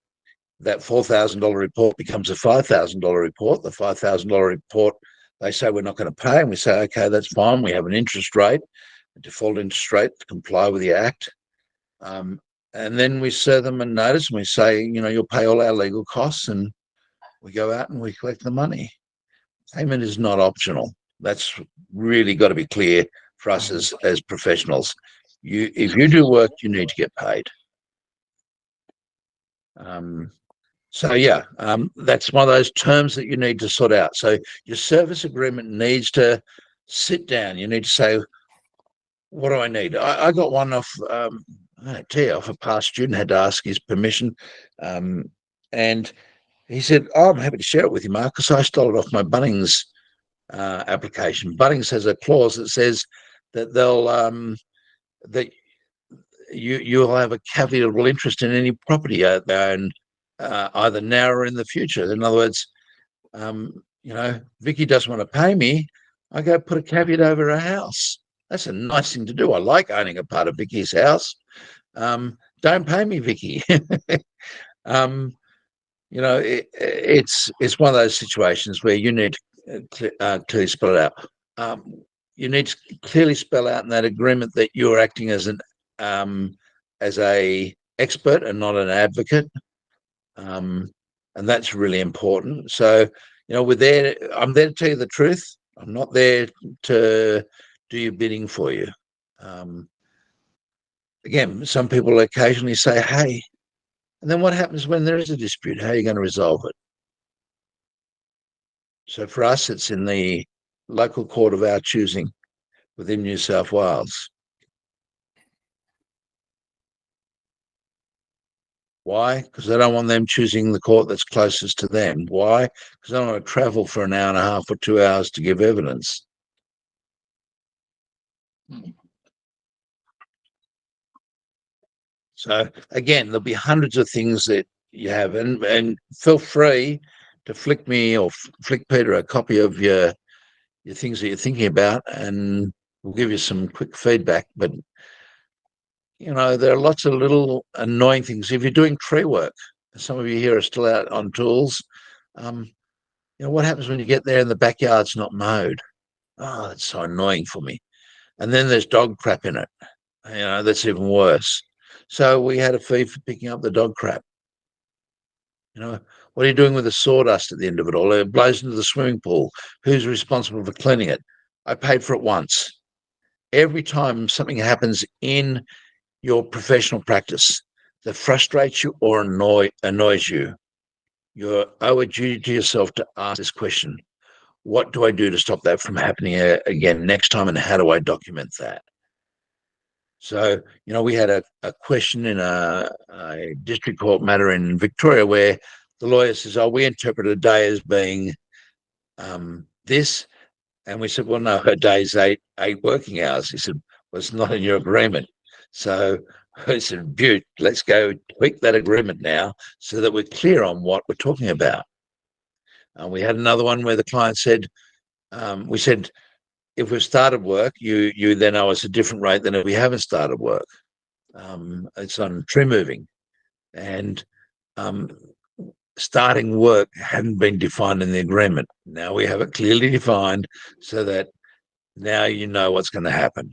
that $4,000 report becomes a $5,000 report. The $5,000 report, they say we're not going to pay, and we say, okay, that's fine. We have an interest rate, a default interest rate to comply with the Act. And then we serve them a notice, and we say, you'll pay all our legal costs, and we go out and we collect the money. Payment is not optional. That's really got to be clear for us as professionals. if you do work, you need to get paid. So yeah, that's one of those terms that you need to sort out. So your service agreement needs to sit down. You need to say, what do I need? I got one off, off a past student, had to ask his permission. And he said, oh, I'm happy to share it with you, Mark, because I stole it off my Bunnings application. Bunnings has a clause that says that they'll that you'll have a caveatable interest in any property they own, either now or in the future. In other words, Vicky doesn't want to pay me. I go put a caveat over her house. That's a nice thing to do. I like owning a part of Vicky's house. Don't pay me, Vicky. It's one of those situations where you need to clearly spell it out. You need to clearly spell out in that agreement that you're acting as a expert and not an advocate, and that's really important. So, I'm there to tell you the truth. I'm not there to do your bidding for you. Again, some people occasionally say, hey, and then what happens when there is a dispute? How are you going to resolve it? So for us, it's in the local court of our choosing within New South Wales. Why? Because they don't want them choosing the court that's closest to them. Why? Because they don't want to travel for an hour and a half or 2 hours to give evidence. So again, there'll be hundreds of things that you have, and feel free to flick me or flick Peter a copy of your things that you're thinking about, and we'll give you some quick feedback. But there are lots of little annoying things. If you're doing tree work, some of you here are still out on tools. What happens when you get there and the backyard's not mowed? Oh, that's so annoying for me. And then there's dog crap in it. That's even worse. So we had a fee for picking up the dog crap. What are you doing with the sawdust at the end of it all? It blows into the swimming pool. Who's responsible for cleaning it? I paid for it once. Every time something happens in your professional practice that frustrates you or annoys you, you owe a duty to yourself to ask this question: what do I do to stop that from happening again next time, and how do I document that? So, we had a question in a district court matter in Victoria where the lawyer says, oh, we interpret a day as being this. And we said, well, no, her day's eight working hours. He said, well, it's not in your agreement. So I said, Butte, let's go tweak that agreement now so that we're clear on what we're talking about. We had another one where the client said, we said, if we've started work, you then owe us a different rate than if we haven't started work. It's on tree moving. And starting work hadn't been defined in the agreement. Now we have it clearly defined so that now you know what's going to happen.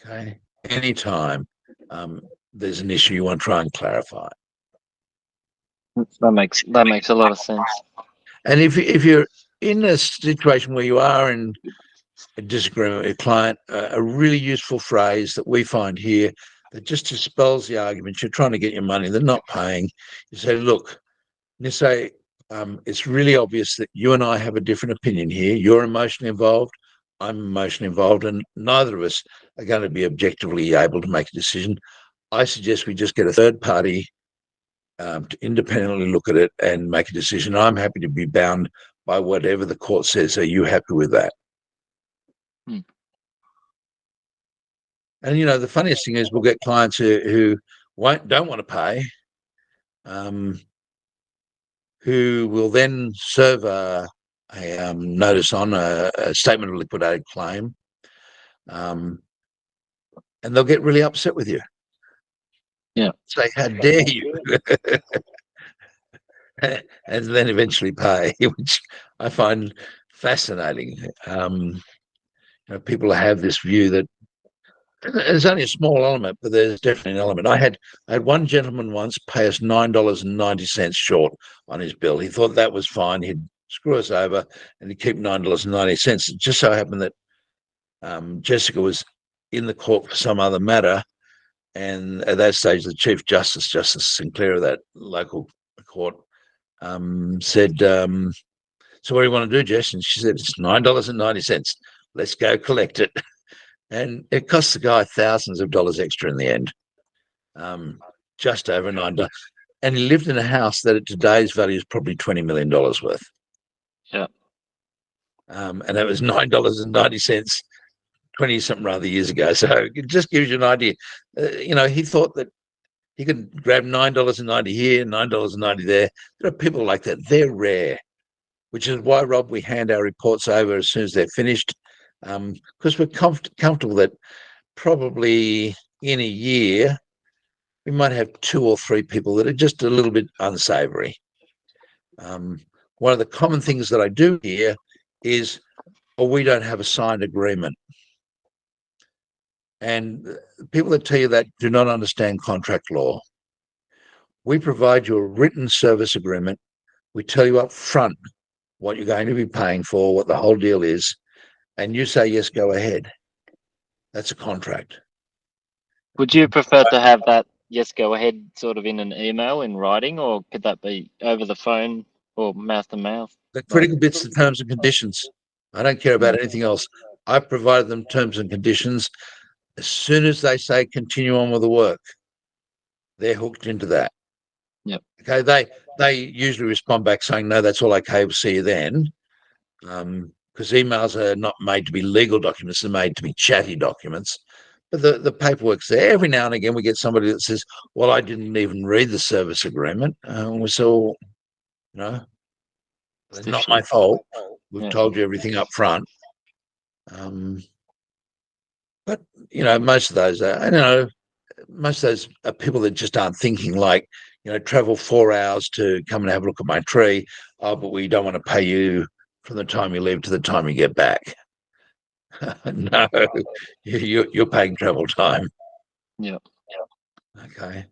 Okay. Anytime there's an issue you want to try and clarify. That makes a lot of sense. And if you're in a situation where you are in a disagreement with your client, a really useful phrase that we find here that just dispels the argument. You're trying to get your money, they're not paying. You say, look, Nisse, it's really obvious that you and I have a different opinion here. You're emotionally involved, I'm emotionally involved, and neither of us are going to be objectively able to make a decision. I suggest we just get a third party to independently look at it and make a decision. I'm happy to be bound by whatever the court says. Are you happy with that? And the funniest thing is we'll get clients who don't want to pay, who will then serve a notice on a statement of liquidated claim, and they'll get really upset with you. Yeah. Say, how dare you? And then eventually pay, which I find fascinating. People have this view that there's only a small element, but there's definitely an element. I had one gentleman once pay us $9.90 short on his bill. He thought that was fine. He'd screw us over and he'd keep $9.90. It just so happened that Jessica was in the court for some other matter. And at that stage, the Chief Justice, Justice Sinclair of that local court, said, so what do you want to do, Jess? And she said, it's $9.90. Let's go collect it. And it cost the guy thousands of dollars extra in the end, just over $9. And he lived in a house that at today's value is probably $20 million worth. Yeah. And that was $9.90 20-something rather years ago. So it just gives you an idea. He thought that he could grab $9.90 here, $9.90 there. There are people like that. They're rare, which is why, Rob, we hand our reports over as soon as they're finished, because we're comfortable that probably in a year we might have 2 or 3 people that are just a little bit unsavory. One of the common things that I do hear is, we don't have a signed agreement. And people that tell you that do not understand contract law. We provide you a written service agreement. We tell you up front what you're going to be paying for, what the whole deal is, and you say, yes, go ahead. That's a contract. Would you prefer to have that yes, go ahead sort of in an email in writing, or could that be over the phone or mouth to mouth? The critical bit's the terms and conditions. I don't care about anything else. I've provided them terms and conditions. As soon as they say continue on with the work, they're hooked into that. Yep. Okay. They usually respond back saying, no, that's all okay. We'll see you then. Because emails are not made to be legal documents. They're made to be chatty documents. But the paperwork's there. Every now and again, we get somebody that says, well, I didn't even read the service agreement. We say, well, it's not my fault. We've told you everything up front. But, most of those are, most of those are people that just aren't thinking like, travel 4 hours to come and have a look at my tree. Oh, but we don't want to pay you from the time you leave to the time you get back. No, you're paying travel time. Yeah. Okay.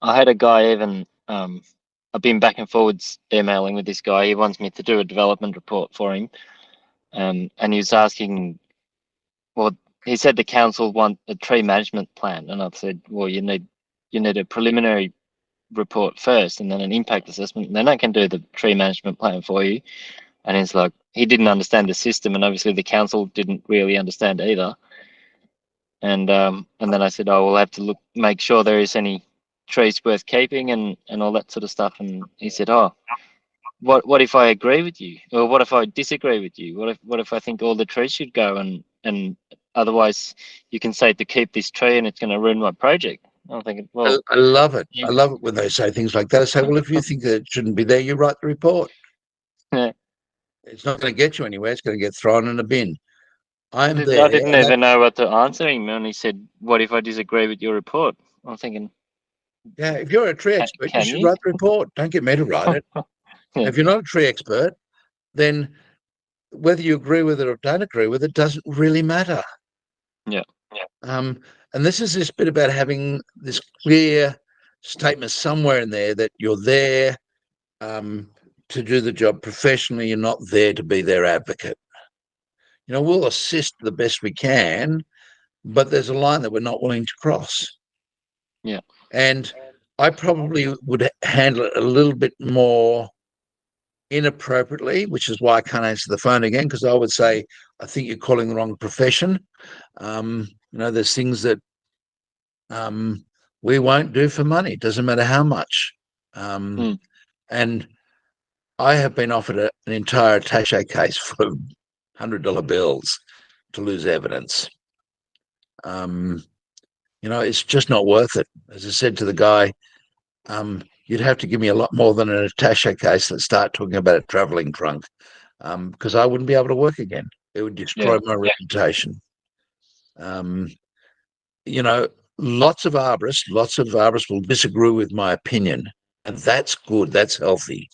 I had a guy even, I've been back and forwards emailing with this guy. He wants me to do a development report for him. And he was asking, well, he said the council want a tree management plan. And I said, well, you need a preliminary report first and then an impact assessment. And then I can do the tree management plan for you. And he's like, he didn't understand the system. And obviously the council didn't really understand either. And then I said, oh, we'll have to make sure there is any trees worth keeping and all that sort of stuff. And he said, oh, what if I agree with you, or what if I disagree with you? What if I think all the trees should go and otherwise you can say to keep this tree and it's going to ruin my project? I'm thinking, well, I love it. I love it when they say things like that. I say, well, if you think that it shouldn't be there, you write the report. Yeah. It's not going to get you anywhere. It's going to get thrown in a bin. I there. didn't even know what to answer him, and he said, what if I disagree with your report? I'm thinking, yeah, if you're a tree expert, you should write the report. Don't get me to write it. Yeah. If you're not a tree expert, then whether you agree with it or don't agree with it doesn't really matter. Yeah. And this is this bit about having this clear statement somewhere in there that you're there to do the job professionally. You're not there to be their advocate. We'll assist the best we can, but there's a line that we're not willing to cross. Yeah. And I probably would handle it a little bit more inappropriately, which is why I can't answer the phone again, because I would say, I think you're calling the wrong profession. There's things that we won't do for money. It doesn't matter how much. And I have been offered an entire attaché case for $100 bills to lose evidence. It's just not worth it. As I said to the guy, you'd have to give me a lot more than an attaché case and start talking about a traveling trunk, because I wouldn't be able to work again. It would destroy my reputation. Lots of arborists will disagree with my opinion, and that's good. That's healthy.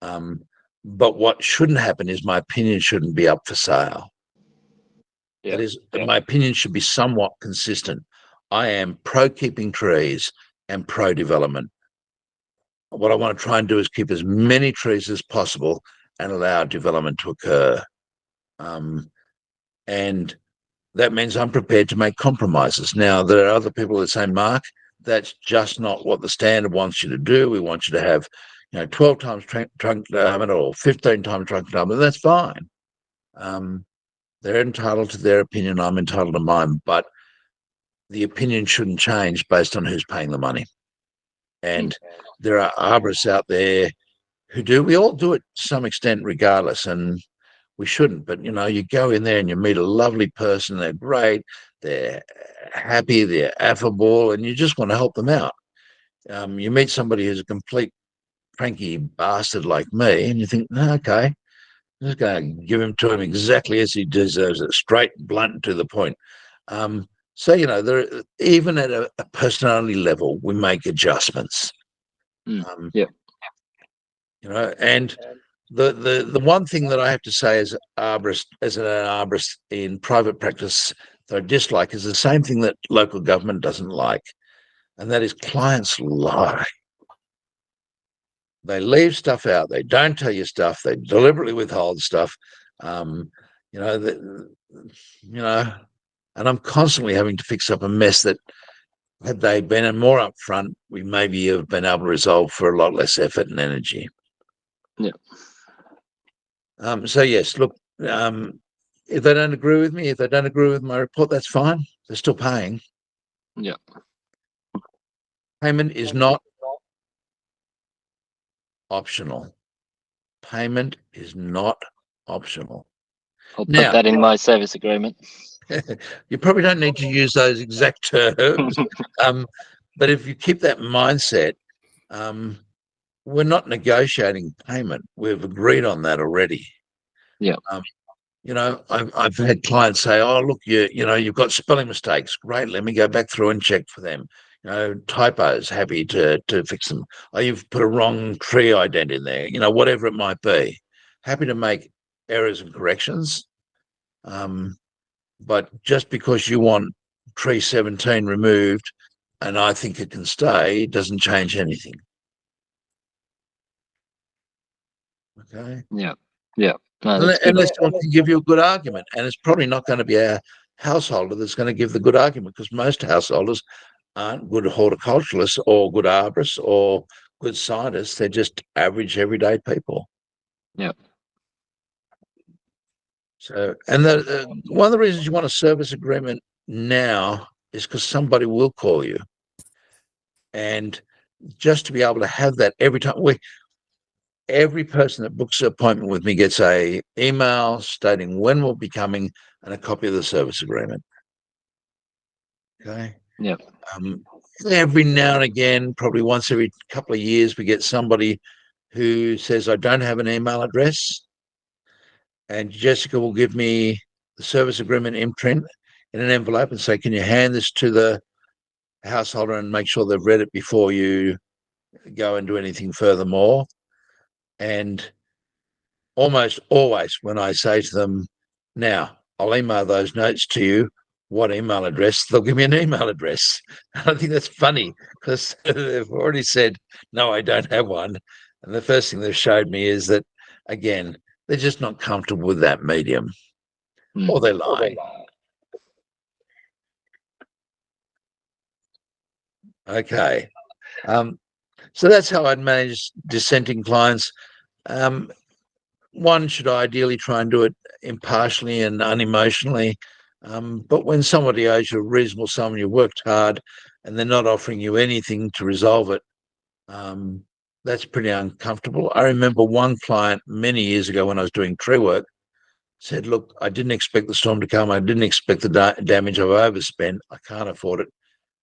But what shouldn't happen is my opinion shouldn't be up for sale. That is, my opinion should be somewhat consistent. I am pro keeping trees and pro development. What I want to try and do is keep as many trees as possible and allow development to occur. And that means I'm prepared to make compromises. Now, there are other people that say, Mark, that's just not what the standard wants you to do. We want you to have, 12 times trunk diameter or 15 times trunk diameter. That's fine. They're entitled to their opinion. I'm entitled to mine, but the opinion shouldn't change based on who's paying the money. And there are arborists out there who do. We all do it to some extent regardless, and we shouldn't. But, you go in there and you meet a lovely person. They're great. They're happy. They're affable, and you just want to help them out. You meet somebody who's a complete cranky bastard like me, and you think, no, okay, I'm just going to give him to him exactly as he deserves it, straight, blunt, to the point. So, there, even at a personality level, we make adjustments. Yeah. And the one thing that I have to say as an arborist in private practice that I dislike is the same thing that local government doesn't like, and that is clients lie. They leave stuff out. They don't tell you stuff. They deliberately withhold stuff. And I'm constantly having to fix up a mess that, had they been more upfront, we maybe have been able to resolve for a lot less effort and energy. Yeah. So yes, look, if they don't agree with me, if they don't agree with my report, that's fine. They're still paying. Yeah. Payment is not optional. Payment is not optional. I'll put Now, that in my service agreement. you probably don't need to use those exact terms, but if you keep that mindset, we're not negotiating payment. We've agreed on that already. Yeah. I've had clients say, "Oh, look, you've got spelling mistakes. Great, let me go back through and check for them. Typos, happy to fix them. Oh, you've put a wrong tree ident in there. Whatever it might be, happy to make errors and corrections. But just because you want tree 17 removed, and I think it can stay, it doesn't change anything." Okay. Yeah. Yeah. No, that's good. Unless someone can give you a good argument, and it's probably not going to be a householder that's going to give the good argument, because most householders aren't good horticulturalists or good arborists or good scientists. They're just average, everyday people. Yeah. So, and one of the reasons you want a service agreement now is because somebody will call you, and just to be able to have that every time. Every person that books an appointment with me gets a email stating when we'll be coming and a copy of the service agreement. Okay. Yeah. Every now and again, probably once every couple of years, we get somebody who says, "I don't have an email address," and Jessica will give me the service agreement imprint in an envelope and say, "Can you hand this to the householder and make sure they've read it before you go and do anything furthermore?" And almost always when I say to them, "Now, I'll email those notes to you, what email address?" they'll give me an email address. And I think that's funny, because they've already said, "No, I don't have one." And the first thing they've showed me is that, again, they're just not comfortable with that medium, or they're lying. Okay. So that's how I'd manage dissenting clients. One should ideally try and do it impartially and unemotionally. But when somebody owes you a reasonable sum and you worked hard and they're not offering you anything to resolve it, that's pretty uncomfortable. I remember one client many years ago when I was doing tree work said, "Look, I didn't expect the storm to come. I didn't expect the damage. I've overspent. I can't afford it.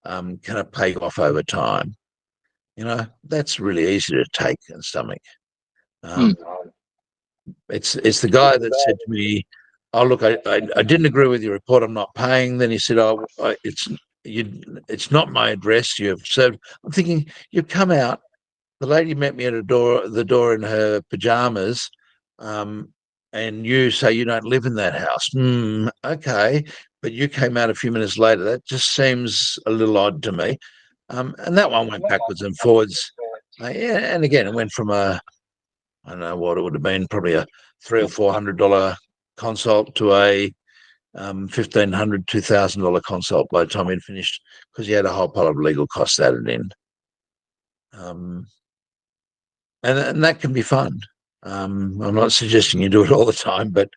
Can I pay off over time?" That's really easy to take and stomach. It's the guy that said to me, "Oh, look, I didn't agree with your report. I'm not paying." Then he said, "Oh, it's not my address. You have served." I'm thinking, you come out. The lady met me at the door in her pajamas, and you say you don't live in that house. Okay, but you came out a few minutes later. That just seems a little odd to me. And that one went backwards and forwards. Yeah, and again, it went from I don't know what it would have been, probably a $300 or $400 consult to a $1,500, $2,000 consult by the time he'd finished, because he had a whole pile of legal costs added in. And that can be fun. I'm not suggesting you do it all the time, but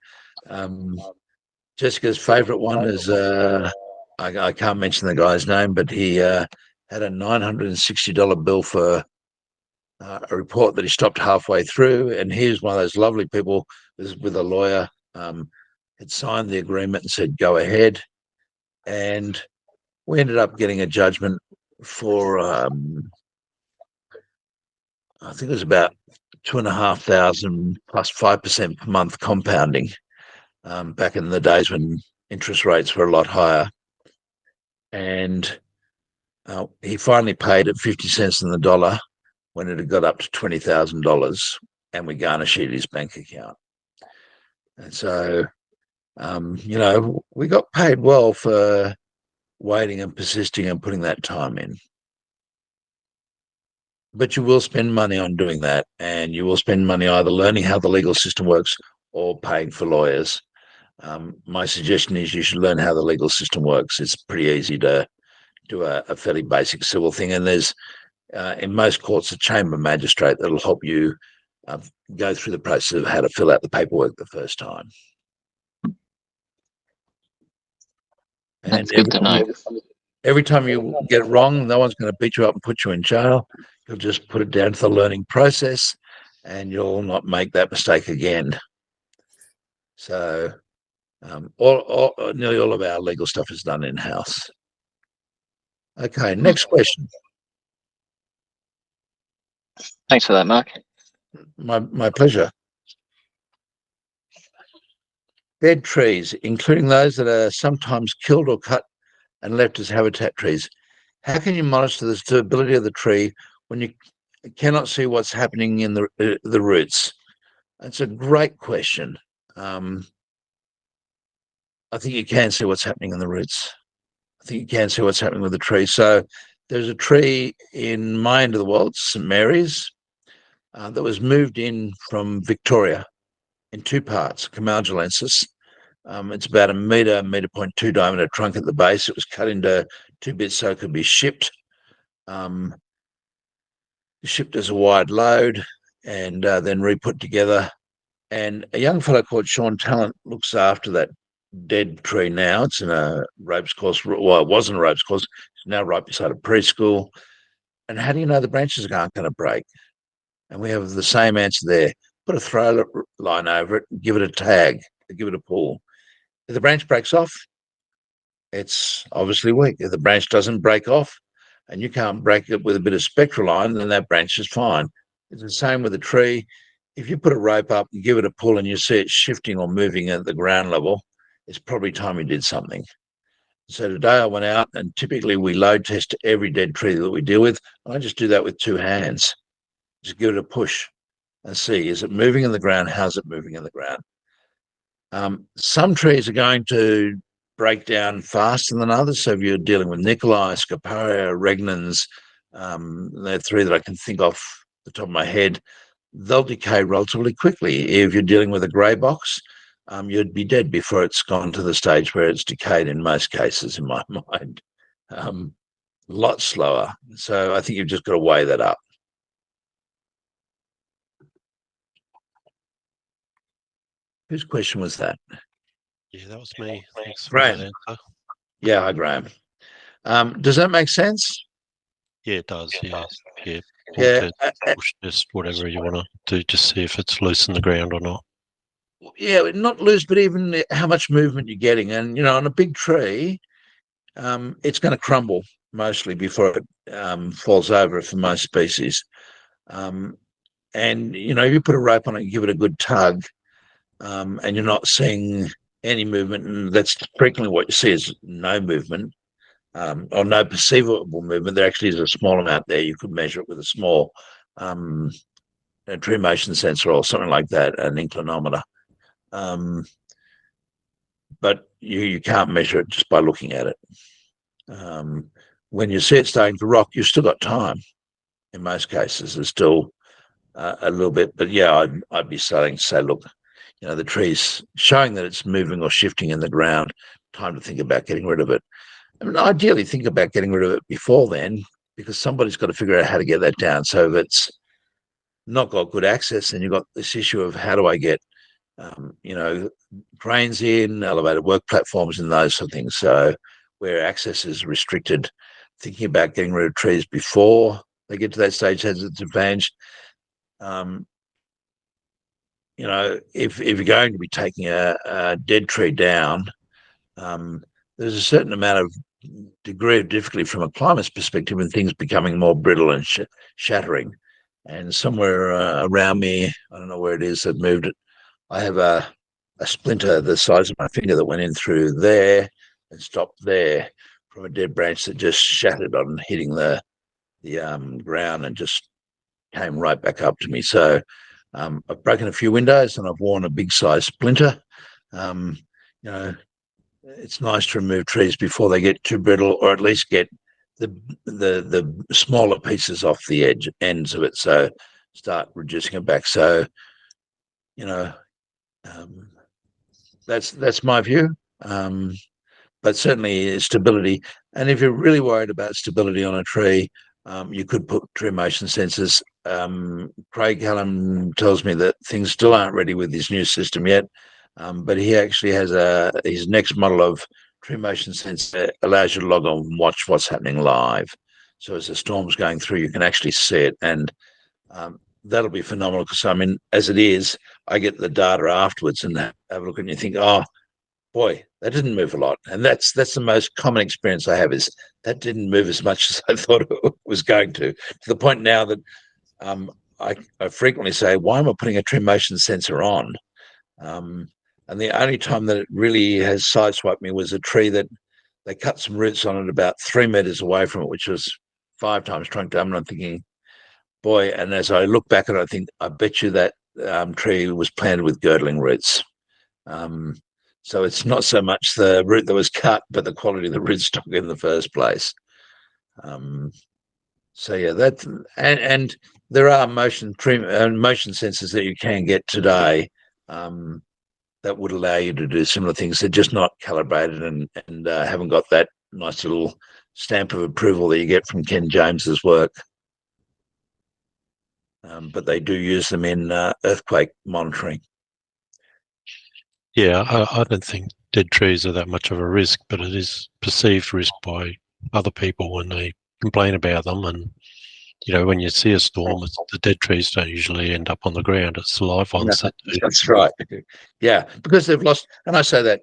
Jessica's favourite one is I can't mention the guy's name, but he had a $960 bill for a report that he stopped halfway through, and here's one of those lovely people with a lawyer, had signed the agreement and said go ahead, and we ended up getting a judgment for I think it was about $2,500 plus 5% per month compounding, back in the days when interest rates were a lot higher. And he finally paid at 50 cents on the dollar when it had got up to $20,000, and we garnished his bank account. And so, we got paid well for waiting and persisting and putting that time in. But you will spend money on doing that, and you will spend money either learning how the legal system works or paying for lawyers. My suggestion is you should learn how the legal system works. It's pretty easy to do a fairly basic civil thing, and there's in most courts a chamber magistrate that'll help you go through the process of how to fill out the paperwork the first time. That's good to know. Every time you get it wrong, no one's going to beat you up and put you in jail. You'll just put it down to the learning process, and you'll not make that mistake again. So nearly all of our legal stuff is done in-house. Okay, next question. Thanks for that, Mark. My pleasure. Dead trees, including those that are sometimes killed or cut and left as habitat trees. How can you monitor the stability of the tree when you cannot see what's happening in the roots? That's a great question. I think you can see what's happening in the roots. I think you can see what's happening with the tree. So there's a tree in my end of the world, St Mary's, that was moved in from Victoria in two parts, Camaldulensis. It's about a metre, 1.2 diameter trunk at the base. It was cut into two bits so it could be shipped. Shipped as a wide load and then re-put together. And a young fellow called Sean Talent looks after that dead tree now. It's in a ropes course. Well, it wasn't a ropes course. It's now right beside a preschool. And how do you know the branches aren't going to break? And we have the same answer there. Put a throw line over it, give it a tag, give it a pull. If the branch breaks off, it's obviously weak. If the branch doesn't break off and you can't break it with a bit of spectral line, then that branch is fine. It's the same with a tree. If you put a rope up and give it a pull and you see it shifting or moving at the ground level, it's probably time you did something. So today I went out, and typically we load test every dead tree that we deal with. I just do that with two hands. Just give it a push and see, is it moving in the ground? How's it moving in the ground? Some trees are going to break down faster than others. So if you're dealing with Nicolai, Scoparia, Regnans, they're three that I can think of the top of my head, they'll decay relatively quickly. If you're dealing with a grey box, you'd be dead before it's gone to the stage where it's decayed in most cases, in my mind. A lot slower. So I think you've just got to weigh that up. Whose question was that? Yeah, that was me. Thanks for Graham. that answer. Yeah, hi, Graham. Does that make sense? Yeah, it does. Yeah. Yeah. Push test, whatever you want to do, just see if it's loose in the ground or not. Yeah, not loose, but even how much movement you're getting. And, on a big tree, it's going to crumble mostly before it falls over for most species. And, if you put a rope on it and give it a good tug, and you're not seeing any movement, and that's frequently what you see is no movement, or no perceivable movement. There actually is a small amount there. You could measure it with a small a tree motion sensor or something like that, an inclinometer. But you can't measure it just by looking at it. When you see it starting to rock, you've still got time. In most cases, there's still a little bit. But yeah, I'd be starting to say, look, the trees, showing that it's moving or shifting in the ground, time to think about getting rid of it. I mean, ideally, think about getting rid of it before then, because somebody's got to figure out how to get that down. So if it's not got good access, then you've got this issue of how do I get, drains in, elevated work platforms, and those sort of things. So where access is restricted, thinking about getting rid of trees before they get to that stage has its advantage. If you're going to be taking a dead tree down, there's a certain amount of degree of difficulty from a climate's perspective in things becoming more brittle and shattering. And somewhere around me, I don't know where it is, I've moved it. I have a splinter the size of my finger that went in through there and stopped there from a dead branch that just shattered on hitting the ground and just came right back up to me. So I've broken a few windows and I've worn a big size splinter. It's nice to remove trees before they get too brittle, or at least get the smaller pieces off the ends of it. So start reducing it back. So, that's my view. But certainly stability. And if you're really worried about stability on a tree, you could put tree motion sensors. Craig Hallam tells me that things still aren't ready with his new system yet, but he actually has his next model of tree motion sensor allows you to log on and watch what's happening live. So as the storm's going through, you can actually see it, and that'll be phenomenal. Because I mean, as it is, I get the data afterwards and have a look and you think, oh boy, that didn't move a lot. And that's the most common experience I have, is that didn't move as much as I thought it was going to the point now that I frequently say, why am I putting a tree motion sensor on? And the only time that it really has sideswiped me was a tree that they cut some roots on it about 3 meters away from it, which was 5 times trunk down. And I'm thinking, boy, and as I look back at it, I think, I bet you that tree was planted with girdling roots. So it's not so much the root that was cut, but the quality of the rootstock in the first place. So yeah, that and there are motion sensors that you can get today that would allow you to do similar things. They're just not calibrated and haven't got that nice little stamp of approval that you get from Ken James's work. But they do use them in earthquake monitoring. Yeah, I don't think dead trees are that much of a risk, but it is perceived risk by other people when they complain about them. And, when you see a storm, the dead trees don't usually end up on the ground. It's the live ones that do. That's right. Yeah, because they've lost, and I say that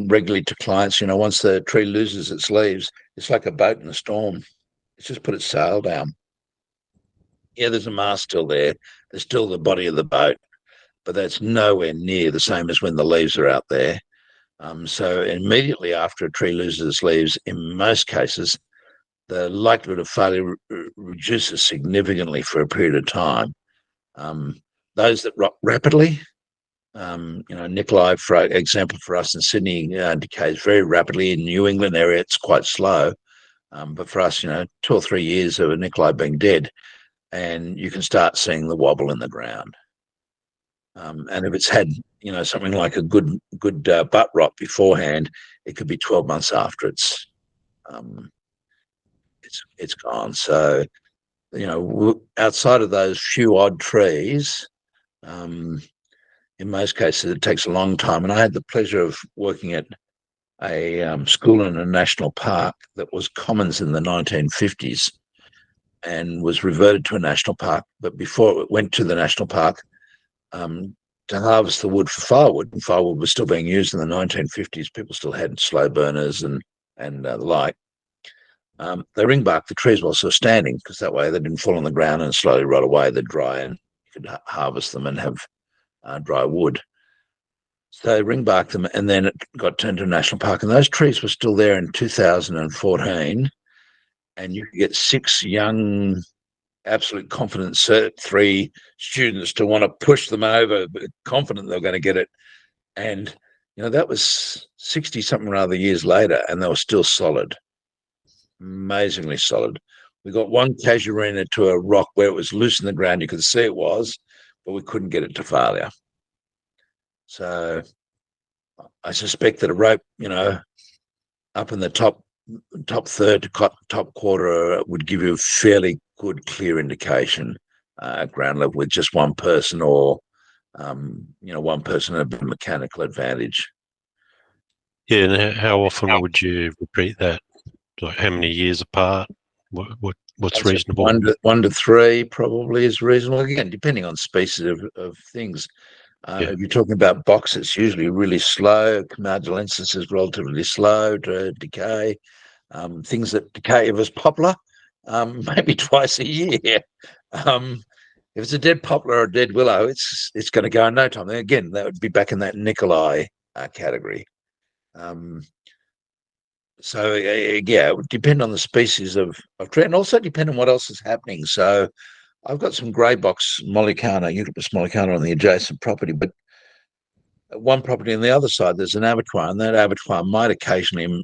regularly to clients, once the tree loses its leaves, it's like a boat in a storm. It's just put its sail down. Yeah, there's a mast still there. There's still the body of the boat, but that's nowhere near the same as when the leaves are out there. So immediately after a tree loses its leaves, in most cases, the likelihood of failure reduces significantly for a period of time. Those that rot rapidly, Nikolai, for example, for us in Sydney, decays very rapidly. In New England area, it's quite slow. But for us, 2 or 3 years of a Nikolai being dead, and you can start seeing the wobble in the ground. And if it's had, something like a good butt rot beforehand, it could be 12 months after it's gone. So, outside of those few odd trees, in most cases, it takes a long time. And I had the pleasure of working at a school in a national park that was commons in the 1950s and was reverted to a national park. But before it went to the national park, to harvest the wood for firewood, and firewood was still being used in the 1950s. People still had slow burners and the like. They ring bark the trees while still standing, because that way they didn't fall on the ground and slowly rot away. They'd dry and you could harvest them and have dry wood. So they ring barked them, and then it got turned to a national park. And those trees were still there in 2014, and you could get 6 young, absolute confident Cert 3 students to want to push them over, confident they're going to get it. And, that was 60 something or other years later, and they were still solid, amazingly solid. We got one casuarina to a rock where it was loose in the ground. You could see it was, but we couldn't get it to failure. So I suspect that a rope, up in the top third to top quarter would give you a fairly good, clear indication at ground level with just one person, or one person at a mechanical advantage. Yeah, and how often would you repeat that? Like how many years apart? What's reasonable? 1 to 3 probably is reasonable. Again, depending on species of things. Yeah. If you're talking about box, it's usually really slow. Marginensis is relatively slow to decay. Things that decay if it's poplar, maybe twice a year. If it's a dead poplar or a dead willow, it's going to go in no time. Again, that would be back in that Nikolai category. So yeah, it would depend on the species of tree, and also depend on what else is happening. So I've got some grey box mollicana, Eucalyptus mollicana on the adjacent property, but one property on the other side, there's an abattoir, and that abattoir might occasionally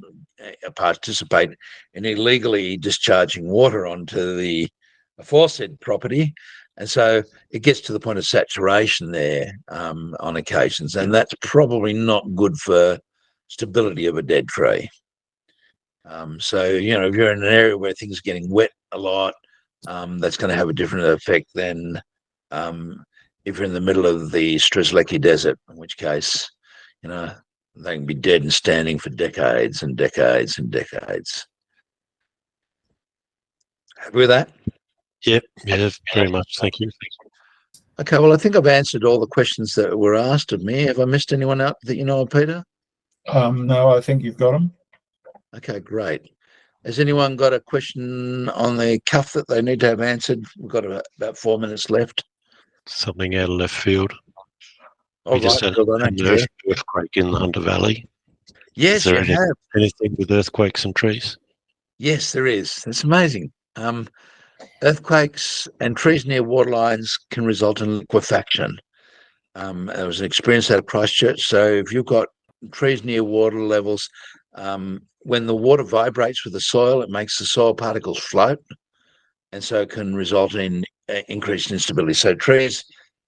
participate in illegally discharging water onto the aforesaid property. And so it gets to the point of saturation there on occasions, and that's probably not good for stability of a dead tree. So, if you're in an area where things are getting wet a lot, that's going to have a different effect than if you're in the middle of the Strzelecki Desert, in which case, they can be dead and standing for decades and decades and decades. Happy with that? Yep, yeah, very much. Thank you. Okay, well, I think I've answered all the questions that were asked of me. Have I missed anyone out that you know of, Peter? No, I think you've got them. Okay, great. Has anyone got a question on the cuff that they need to have answered? We've got about 4 minutes left. Something out of left field. All We just right, had well, I an don't care. earthquake in the Hunter Valley. Yes, Is there you have. anything with earthquakes and trees? Yes, there is. It's amazing. Earthquakes and trees near waterlines can result in liquefaction. There was an experience out of Christchurch. So if you've got trees near water levels, when the water vibrates with the soil, it makes the soil particles float, and so it can result in increased instability. So trees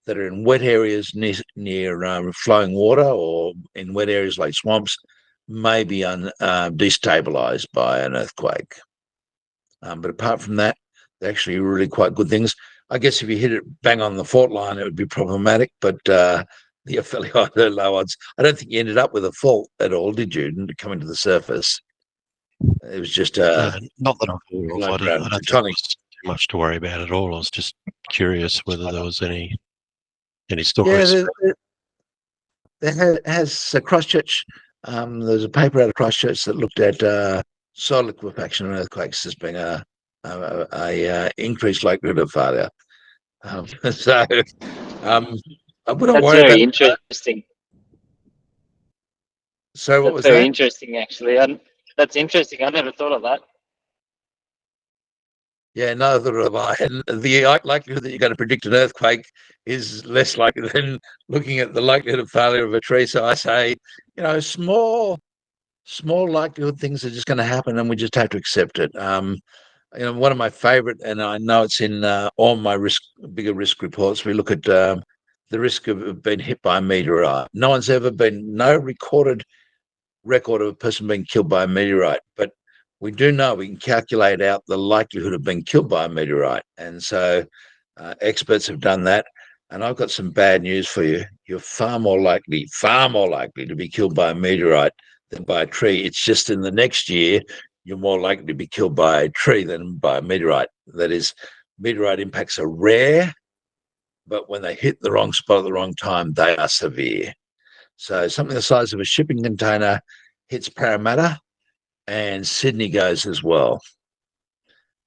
that are in wet areas near flowing water, or in wet areas like swamps, may be destabilized by an earthquake. But apart from that, they're actually really quite good things. I guess if you hit it bang on the fault line, it would be problematic, but you're fairly high to low odds. I don't think you ended up with a fault at all, did you, coming to the surface? It was just not that I'm aware of. I don't think there was too much to worry about at all. I was just curious whether there was any stories. Yeah, there has Christchurch. There's a paper out of Christchurch that looked at soil liquefaction and earthquakes as being a increased likelihood of failure. So I wouldn't That's worry very about interesting. So what That's was very that? interesting, actually. That's interesting. I never thought of that. Yeah, neither have I. And the likelihood that you're going to predict an earthquake is less likely than looking at the likelihood of failure of a tree. So I say, small likelihood things are just going to happen, and we just have to accept it. One of my favorite, and I know it's in all my bigger risk reports, we look at the risk of being hit by a meteorite. No one's ever been, no recorded record of a person being killed by a meteorite, but we do know we can calculate out the likelihood of being killed by a meteorite. And so experts have done that. And I've got some bad news for you. You're far more likely to be killed by a meteorite than by a tree. It's just in the next year, you're more likely to be killed by a tree than by a meteorite. That is, meteorite impacts are rare, but when they hit the wrong spot at the wrong time, they are severe. So something the size of a shipping container hits Parramatta, and Sydney goes as well.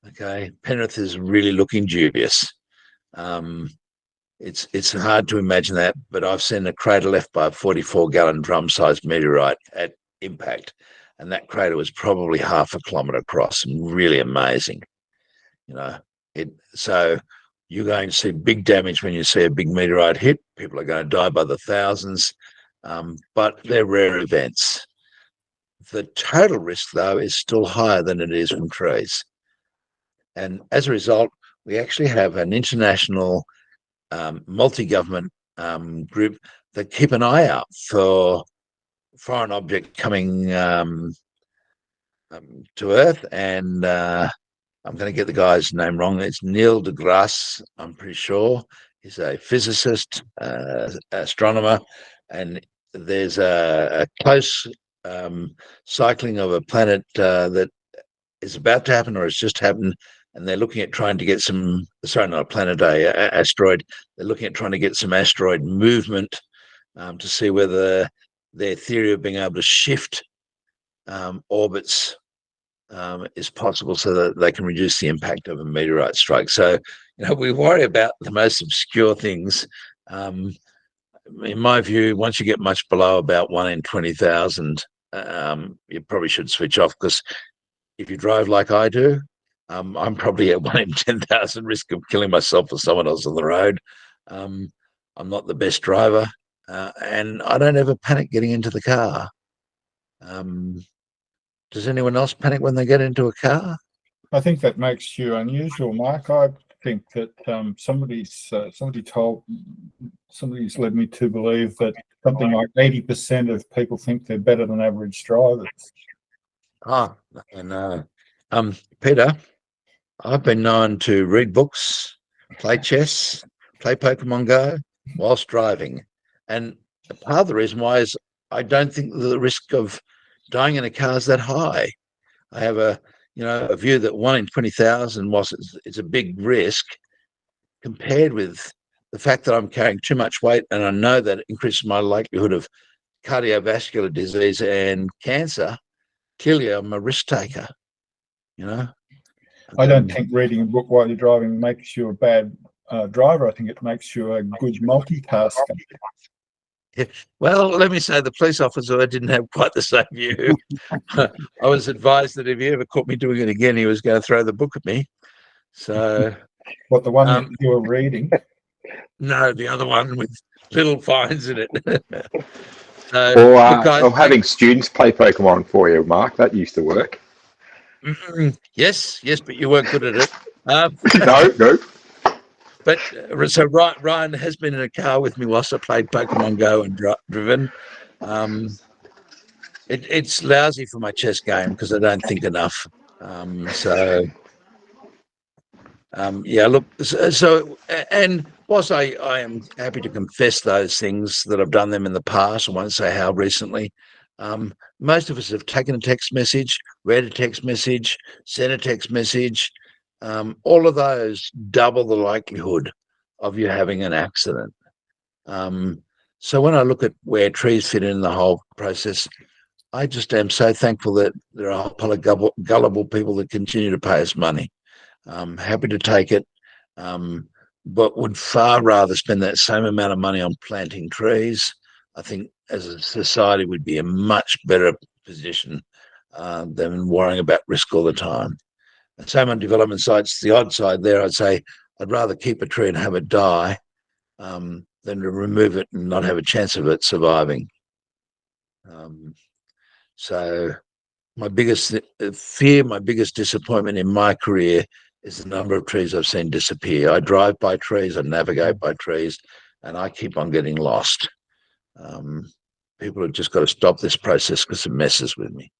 Okay, Penrith is really looking dubious. It's hard to imagine that, but I've seen a crater left by a 44-gallon drum-sized meteorite at impact, and that crater was probably 0.5 kilometre across, and really amazing. So you're going to see big damage when you see a big meteorite hit. People are going to die by the thousands, but they're rare events. The total risk, though, is still higher than it is from trees. And as a result, we actually have an international multi-government group that keep an eye out for foreign object coming to Earth, and I'm going to get the guy's name wrong. It's Neil deGrasse, I'm pretty sure. He's a physicist, astronomer, and there's a close cycling of a planet that is about to happen or has just happened, and they're looking at trying to get some, sorry, not a planet, asteroid. They're looking at trying to get some asteroid movement to see whether their theory of being able to shift orbits is possible, so that they can reduce the impact of a meteorite strike. So, we worry about the most obscure things. In my view, once you get much below about 1 in 20,000, you probably should switch off, because if you drive like I do, I'm probably at 1 in 10,000 risk of killing myself or someone else on the road. I'm not the best driver, and I don't ever panic getting into the car. Does anyone else panic when they get into a car? I think that makes you unusual, Mark. I think that somebody's led me to believe that something like 80% of people think they're better than average drivers. No. Peter, I've been known to read books, play chess, play Pokemon Go whilst driving. And part of the reason why is I don't think the risk of dying in a car is that high. I have a view that 1 in 20,000, whilst it's a big risk, compared with the fact that I'm carrying too much weight, and I know that it increases my likelihood of cardiovascular disease and cancer. Clearly, I'm a risk taker. I don't think reading a book while you're driving makes you a bad driver. I think it makes you a good multitasker. Yeah. Well, let me say, the police officer didn't have quite the same view. I was advised that if he ever caught me doing it again, he was going to throw the book at me. So, what, the one that you were reading? No, the other one with little fines in it. So, Or, look, guys, or having students play Pokemon for you, Mark. That used to work. Yes, but you weren't good at it. No. But so Ryan has been in a car with me whilst I played Pokemon Go and driven. It's lousy for my chess game because I don't think enough. Look. So, and whilst I am happy to confess those things that I've done them in the past, I won't say how recently. Most of us have taken a text message, read a text message, sent a text message. All of those double the likelihood of you having an accident. So when I look at where trees fit in the whole process, I just am so thankful that there are a whole pile of gullible people that continue to pay us money. Happy to take it, but would far rather spend that same amount of money on planting trees. I think as a society we'd be in a much better position than worrying about risk all the time. And same on development sites, the odd side there, I'd say I'd rather keep a tree and have it die than to remove it and not have a chance of it surviving. So my biggest fear, my biggest disappointment in my career is the number of trees I've seen disappear. I drive by trees, I navigate by trees, and I keep on getting lost. People have just got to stop this process because it messes with me.